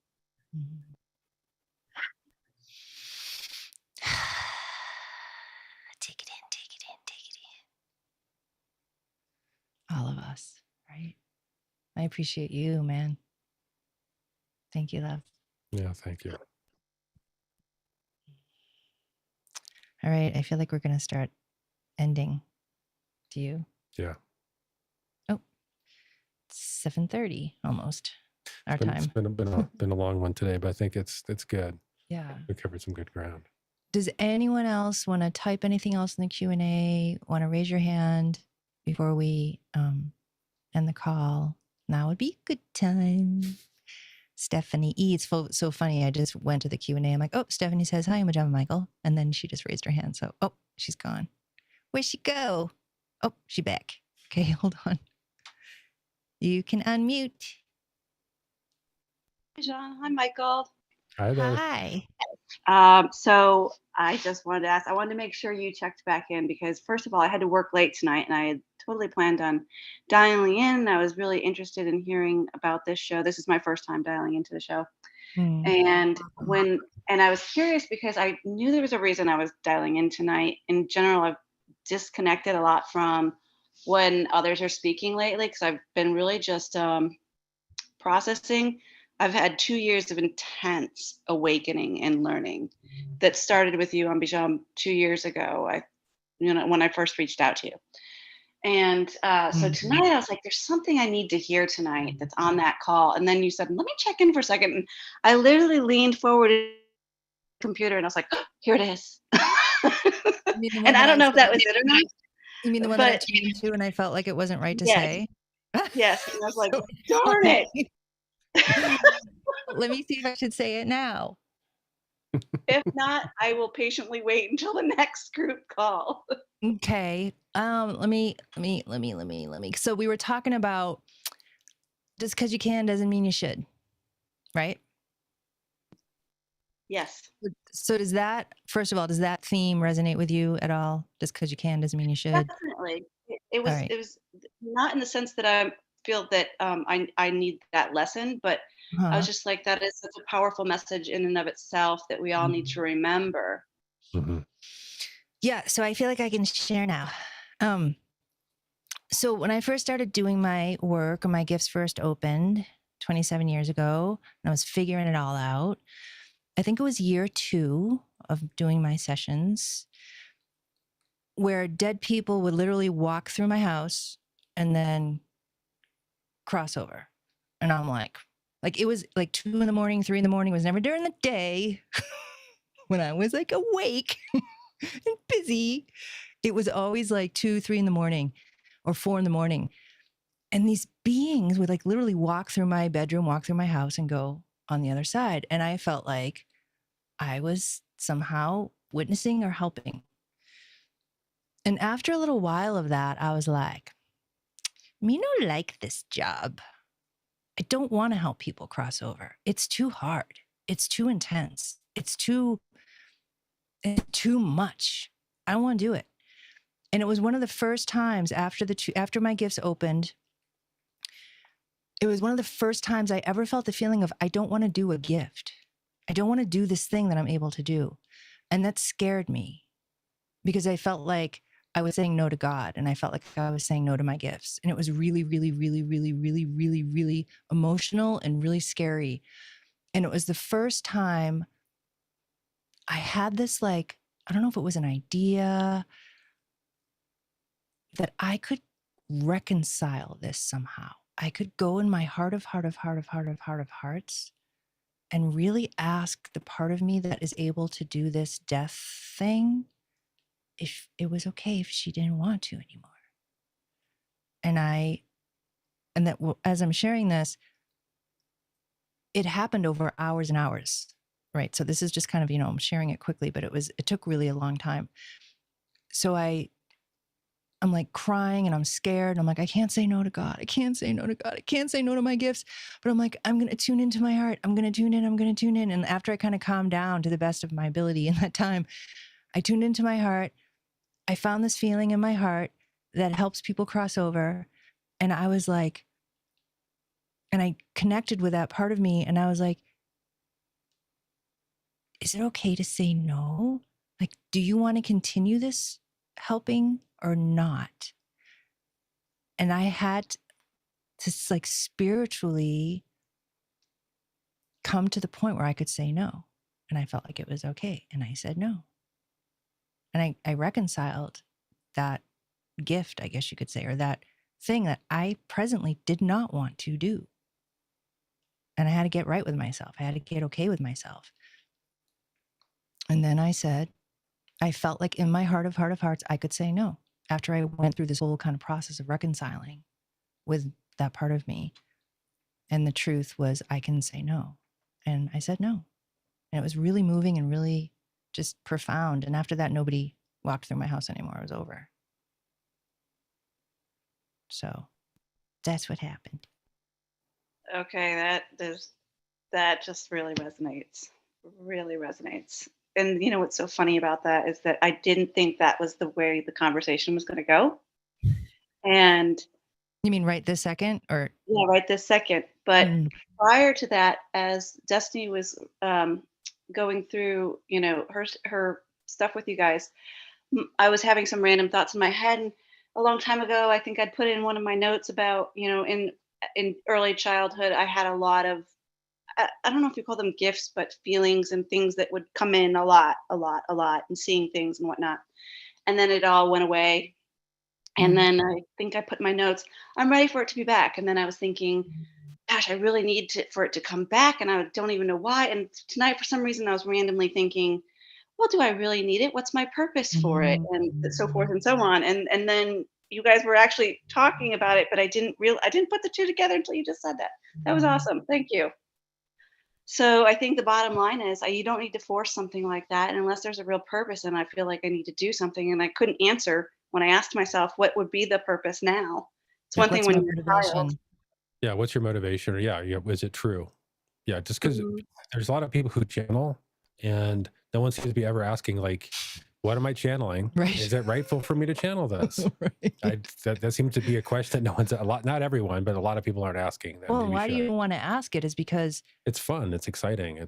Take it in. All of us, right? I appreciate you, man. Thank you, love. Yeah, thank you. All right, I feel like we're going to start ending. Do you? Yeah. Oh, it's 7:30 almost. Our time. It's been a long one today, but I think it's good. Yeah. We covered some good ground. Does anyone else want to type anything else in the Q&A? Want to raise your hand before we end the call? Now would be a good time. Stephanie E. It's so funny. I just went to the Q&A. I'm like, oh, Stephanie says, hi, I'm Michael. And then she just raised her hand. So, oh, she's gone. Where'd she go? Oh, she's back. Okay, hold on. You can unmute. Hi, John. Hi, Michael. Hi there. Hi. So I just wanted to ask, I wanted to make sure you checked back in because first of all, I had to work late tonight and I had totally planned on dialing in. I was really interested in hearing about this show. This is my first time dialing into the show. And I was curious because I knew there was a reason I was dialing in tonight. In general, I've disconnected a lot from when others are speaking lately because I've been really just processing. I've had 2 years of intense awakening and learning that started with you on Bijam 2 years ago. When I first reached out to you. And so tonight I was like, there's something I need to hear tonight that's on that call. And then you said, let me check in for a second. And I literally leaned forward to the computer and I was like, oh, here it is. And I don't know if that was it or not. You mean the one that I tuned to and I felt like it wasn't right to say? Yes. And I was like, darn it. Let me see if I should say it now. If not, I will patiently wait until the next group call. Okay. Let me. So we were talking about just because you can doesn't mean you should, right? Yes. So does that, first of all, does that theme resonate with you at all? Just because you can doesn't mean you should. Definitely. It was not in the sense that I feel that I need that lesson, but I was just like, that is such a powerful message in and of itself that we all need to remember. Yeah. So I feel like I can share now. So when I first started doing my work, and my gifts first opened 27 years ago, and I was figuring it all out, I think it was year 2 of doing my sessions where dead people would literally walk through my house and then cross over. And I'm like it was like 2 in the morning, 3 in the morning. It was never during the day when I was like awake and busy. It was always like 2, 3 in the morning or 4 in the morning. And these beings would like literally walk through my bedroom, walk through my house and go on the other side. And I felt like I was somehow witnessing or helping. And after a little while of that, I was like, me no like this job. I don't want to help people cross over. It's too hard. It's too intense. It's too much. I don't want to do it. And it was one of the first times after my gifts opened it was one of the first times I ever felt the feeling of, I don't want to do a gift. I don't want to do this thing that I'm able to do. And that scared me because I felt like I was saying no to God, and I felt like I was saying no to my gifts. And it was really, really, really, really, really, really, really emotional and really scary. And it was the first time I had this, like, I don't know if it was an idea that I could reconcile this somehow. I could go in my heart of hearts and really ask the part of me that is able to do this death thing if it was okay if she didn't want to anymore. And that as I'm sharing this, it happened over hours and hours, right? So this is just kind of, I'm sharing it quickly, but it took really a long time. So I'm like crying and I'm scared. I'm like, I can't say no to God. I can't say no to God. I can't say no to my gifts. But I'm like, I'm going to tune into my heart. I'm going to tune in. And after I kind of calmed down to the best of my ability in that time, I tuned into my heart. I found this feeling in my heart that helps people cross over. And I was like, and I connected with that part of me. And I was like, is it okay to say no? Like, do you want to continue this helping or not? And I had to like spiritually come to the point where I could say no. And I felt like it was okay. And I said no. And I reconciled that gift, I guess you could say, or that thing that I presently did not want to do. And I had to get right with myself. I had to get okay with myself. And then I said, I felt like in my heart of hearts, I could say no. After I went through this whole kind of process of reconciling with that part of me. And the truth was, I can say no. And I said no. And it was really moving and really just profound. And after that, nobody walked through my house anymore. It was over. So that's what happened. Okay, that just really resonates. Really resonates. And what's so funny about that is that I didn't think that was the way the conversation was going to go. And you mean right this second, or yeah, right this second. But prior to that, as Destiny was going through, her stuff with you guys, I was having some random thoughts in my head. And a long time ago, I think I'd put in one of my notes about, in early childhood, I had a lot of, I don't know if you call them gifts, but feelings and things that would come in a lot, and seeing things and whatnot. And then it all went away. And then I think I put in my notes, I'm ready for it to be back. And then I was thinking, gosh, I really need for it to come back. And I don't even know why. And tonight, for some reason, I was randomly thinking, well, do I really need it? What's my purpose for it? And so forth and so on. And then you guys were actually talking about it, but I didn't put the two together until you just said that. That was awesome. Thank you. So I think the bottom line is you don't need to force something like that unless there's a real purpose. And I feel like I need to do something. And I couldn't answer when I asked myself, what would be the purpose now? It's one thing when you're a child. Yeah. What's your motivation? Or yeah. Is it true? Yeah. Just because there's a lot of people who channel and no one seems to be ever asking, like, what am I channeling? Right. Is it rightful for me to channel this? Right. That seems to be a question that no one's not everyone, but a lot of people aren't asking. Well, why do you want to ask it is because it's fun. It's exciting.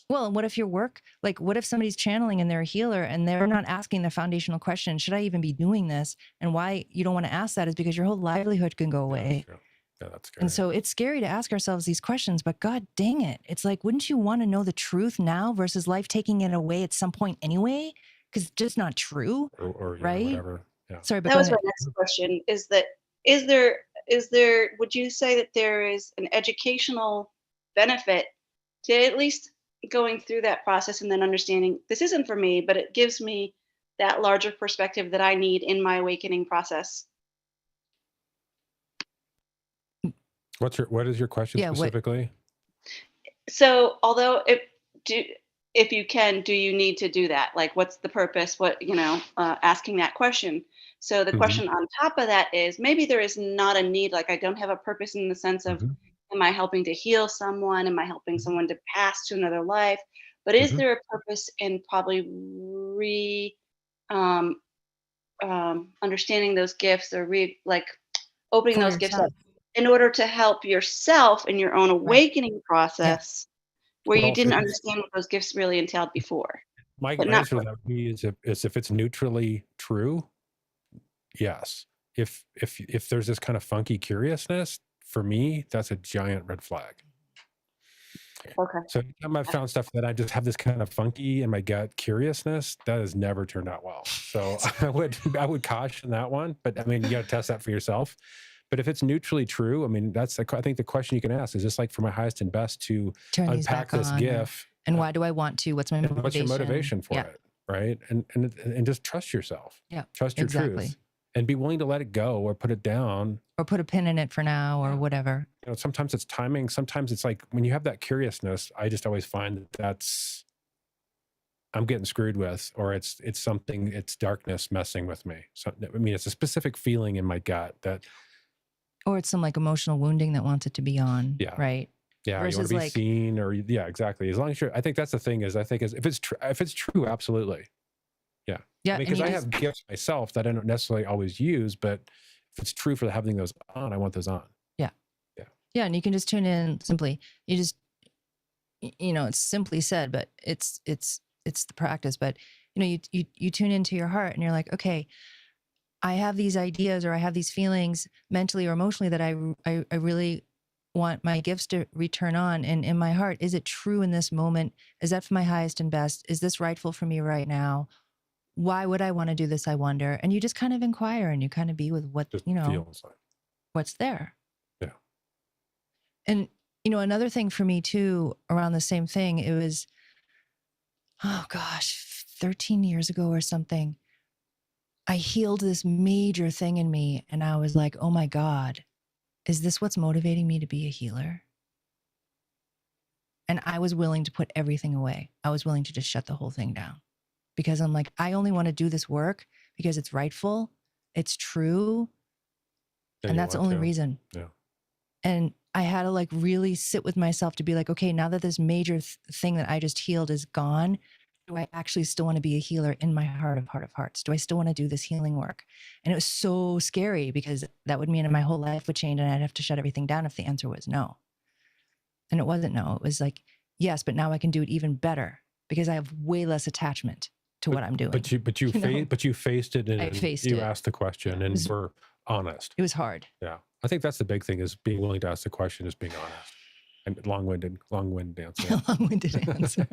Well, and what if your work, like what if somebody's channeling and they're a healer and they're not asking the foundational question, should I even be doing this? And why you don't want to ask that is because your whole livelihood can go away. Yeah, that's scary. And so it's scary to ask ourselves these questions, but God dang it. It's like, wouldn't you want to know the truth now versus life taking it away at some point anyway? Because it's just not true. Or right? Whatever. Yeah. Sorry, but that was my next question is there, would you say that there is an educational benefit to at least going through that process and then understanding this isn't for me, but it gives me that larger perspective that I need in my awakening process? What is your question specifically? So although if you can, do you need to do that? Like, what's the purpose? Asking that question. So the question on top of that is maybe there is not a need. Like, I don't have a purpose in the sense of, am I helping to heal someone? Am I helping someone to pass to another life? But is there a purpose in probably understanding those gifts or opening those gifts up in order to help yourself in your own awakening process, where you Well, didn't understand what those gifts really entailed before. My But not answer to that would be is if it's neutrally true, yes. If there's this kind of funky curiousness, for me, that's a giant red flag. okay. So anytime I've found stuff that I just have this kind of funky in my gut curiousness, that has never turned out well. So I would caution that one. But I mean, you got to test that for yourself. But if it's neutrally true, I mean, I think the question you can ask is this like for my highest and best to Turn these unpack back this on, gift. and why do I want to? What's my motivation? What's your motivation for it, right? And just trust yourself. Yeah, trust your truth, and be willing to let it go or put it down or put a pin in it for now, or whatever. You know, sometimes it's timing. Sometimes it's like when you have that curiousness, I just always find that's I'm getting screwed with, or it's something, it's darkness messing with me. So I mean, it's a specific feeling in my gut that, or it's some like emotional wounding that wants it to be on. Yeah. Right. yeah, you want Versus to be like- seen, or yeah, exactly. As long as you're, I think that's the thing is, I think is if it's true, absolutely. Yeah. Yeah. Because and I you have gifts myself that I don't necessarily always use, but if it's true for having those on, I want those on. Yeah, and you can just tune in simply. You just, you know, it's simply said, but it's the practice. But you know, you tune into your heart, and you're like, okay, I have these ideas, or I have these feelings mentally or emotionally that I really want my gifts to return on. And in my heart, is it true in this moment? Is that for my highest and best? Is this rightful for me right now? Why would I want to do this? I wonder. And you just kind of inquire, and you kind of be with what Just you know feels like. what's there. Yeah. And, you know, another thing for me too, around the same thing, it was, oh gosh, 13 years ago or something, I healed this major thing in me. And I was like, oh my God, is this what's motivating me to be a healer? And I was willing to put everything away. I was willing to just shut the whole thing down, because I'm like, I only want to do this work because it's rightful, it's true. Yeah, And you that's the want only to. reason. Yeah. And I had to like really sit with myself to be like, okay, now that this major thing that I just healed is gone, do I actually still want to be a healer in my heart of hearts? Do I still want to do this healing work? And it was so scary, because that would mean my whole life would change, and I'd have to shut everything down if the answer was no. And it wasn't no. It was like, yes, but now I can do it even better, because I have way less attachment to what I'm doing. But you faced it, and I faced you it. asked the question, Yeah. and were honest. It was hard. Yeah. I think that's the big thing, is being willing to ask the question, is being honest. And long-winded answer. Long-winded answer.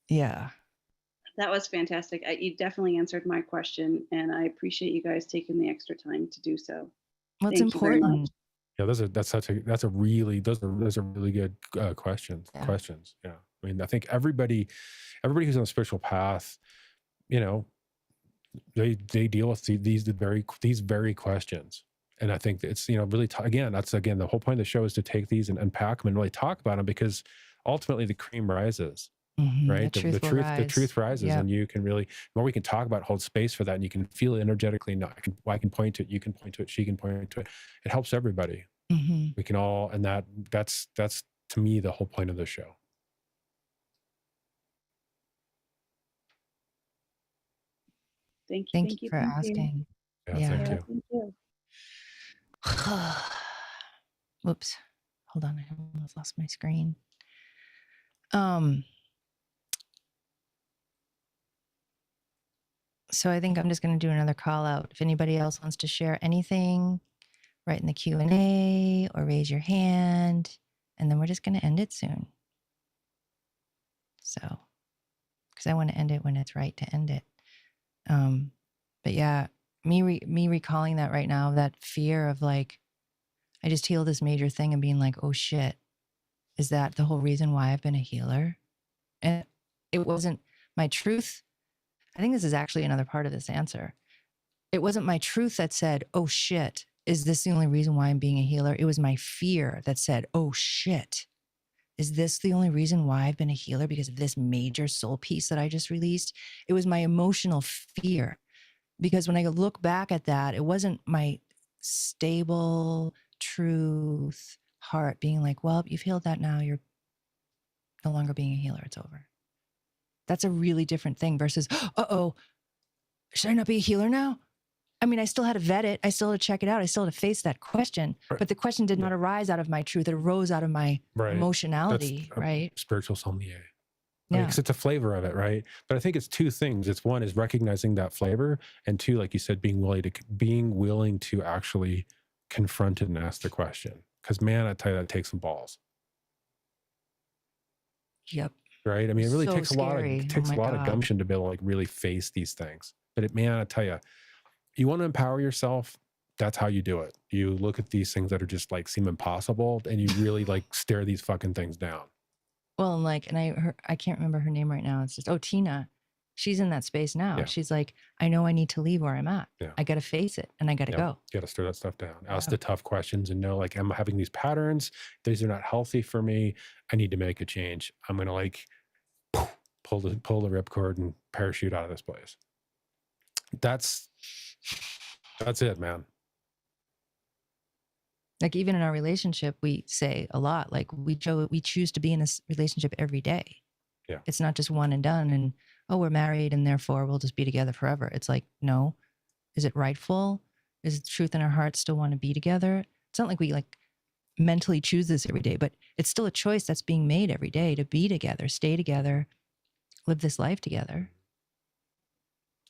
Yeah. That was fantastic. You definitely answered my question, and I appreciate you guys taking the extra time to do so. What's Thank you very much. important? Yeah, those are really good questions. Yeah. Questions. Yeah. I mean, I think everybody who's on a spiritual path, you know, they deal with these very questions. And I think it's, you know, really, that's the whole point of the show, is to take these and unpack them and really talk about them, because ultimately the cream rises, right? The truth rises, Yep. and you can really, the more we can talk about, hold space for that, and you can feel it energetically. No, I can point to it, you can point to it, she can point to it. It helps everybody. Mhm. We can all, and that's to me the whole point of the show. Thank you. Thank you for asking. Yeah, Yeah. thank Yeah, you. thank you. Whoops. Hold on. I almost lost my screen. So I think I'm just going to do another call out. If anybody else wants to share anything, write in the Q&A or raise your hand, and then we're just going to end it soon. So, because I want to end it when it's right to end it. But yeah, me recalling that right now, that fear of like, I just healed this major thing, and being like, oh shit, is that the whole reason why I've been a healer? And it wasn't my truth. I think this is actually another part of this answer. It wasn't my truth that said, oh shit, is this the only reason why I'm being a healer? It was my fear that said, oh shit, is this the only reason why I've been a healer, because of this major soul piece that I just released? It was my emotional fear. Because when I look back at that, it wasn't my stable truth heart being like, well, you've healed that now, you're no longer being a healer, it's over. That's a really different thing versus, uh-oh, should I not be a healer now? I mean, I still had to vet it. I still had to check it out. I still had to face that question. Right. But the question did not arise out of my truth. It arose out of my Right. emotionality, That's a right? spiritual sommelier. Yeah. Because it's a flavor of it, right? But I think it's two things. It's one is recognizing that flavor, and two, like you said, being willing to actually confront it and ask the question. Because man, I tell you, that takes some balls. Yep. Right? I mean, it really So takes scary. a lot of gumption to be able to like really face these things. But man, I tell you, you want to empower yourself. That's how you do it. You look at these things that are just like seem impossible, and you really like stare these fucking things down. Well, and like, and I can't remember her name right now. It's just, Tina. She's in that space now. Yeah. She's like, I know I need to leave where I'm at. Yeah. I got to face it and I got to go. You got to stir that stuff down. Ask the tough questions and know, like, am I having these patterns? These are not healthy for me. I need to make a change. I'm going to like pull the ripcord and parachute out of this place. That's it, man. Like even in our relationship, we say a lot, like we choose to be in this relationship every day. Yeah. It's not just one and done and, oh, we're married and therefore we'll just be together forever. It's like, no, is it rightful? Is it truth in our hearts still want to be together? It's not like we like mentally choose this every day, but it's still a choice that's being made every day to be together, stay together, live this life together.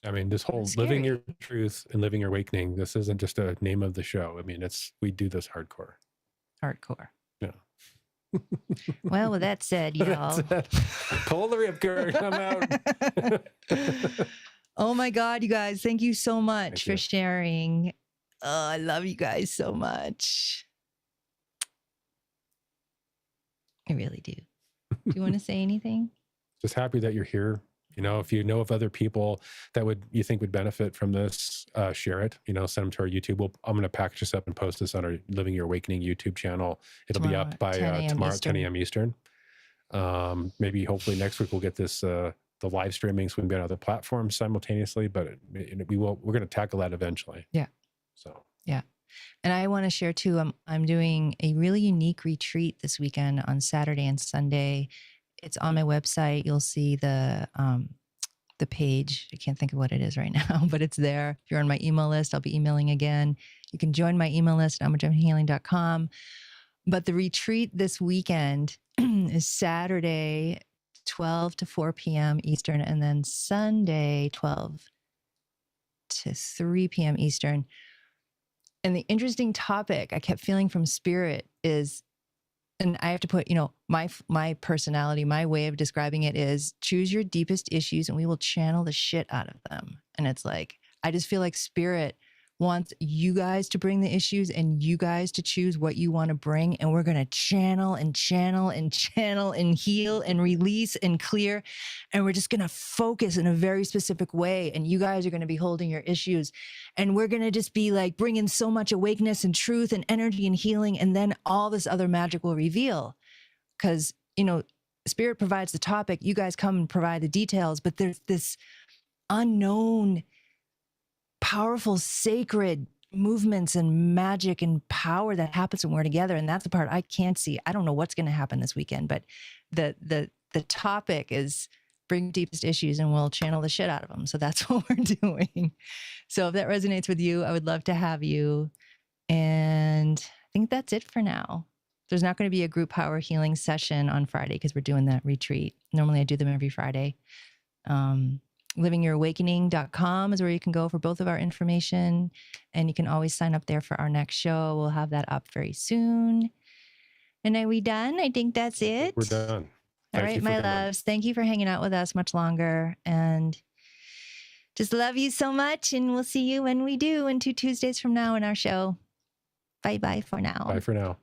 I mean, this whole living your truth and living your awakening, this isn't just a name of the show. I mean, we do this hardcore. Hardcore. Yeah. Well, with that said, y'all. Pull the ripcord. I'm out. Oh my God, you guys. Thank you so much Thank for you. sharing. Oh, I love you guys so much. I really do. Do you want to say anything? Just happy that you're here. You know, if you know of other people that you think would benefit from this, share it. You know, send them to our YouTube. I'm going to package this up and post this on our Living Your Awakening YouTube channel. It'll be up by tomorrow at 10 a.m. Eastern. Maybe hopefully next week we'll get this the live streaming so we can be on other platforms simultaneously. But we're going to tackle that eventually. Yeah. So yeah. And I want to share too. I'm doing a really unique retreat this weekend on Saturday and Sunday. It's on my website. You'll see the page. I can't think of what it is right now, but it's there. If you're on my email list, I'll be emailing again. You can join my email list at amberjamhealing.com. But the retreat this weekend is Saturday, 12 to 4 p.m. Eastern, and then Sunday, 12 to 3 p.m. Eastern. And the interesting topic I kept feeling from Spirit is, and I have to put, my personality, my way of describing it is choose your deepest issues and we will channel the shit out of them. And it's like, I just feel like Spirit wants you guys to bring the issues and you guys to choose what you want to bring. And we're going to channel and channel and channel and heal and release and clear. And we're just going to focus in a very specific way. And you guys are going to be holding your issues. And we're going to just be like bringing so much awakeness and truth and energy and healing. And then all this other magic will reveal. Because, Spirit provides the topic. You guys come and provide the details. But there's this unknown, powerful, sacred movements and magic and power that happens when we're together. And that's the part I can't see. I don't know what's going to happen this weekend, but the topic is bring deepest issues and we'll channel the shit out of them. So that's what we're doing. So if that resonates with you, I would love to have you. And I think that's it for now. There's not going to be a group power healing session on Friday because we're doing that retreat. Normally I do them every Friday. LivingYourAwakening.com is where you can go for both of our information. And you can always sign up there for our next show. We'll have that up very soon. And are we done? I think that's it. we're done. All right, my loves. Thank you for hanging out with us much longer. And just love you so much. And we'll see you when we do in 2 Tuesdays from now in our show. Bye-bye for now. Bye for now.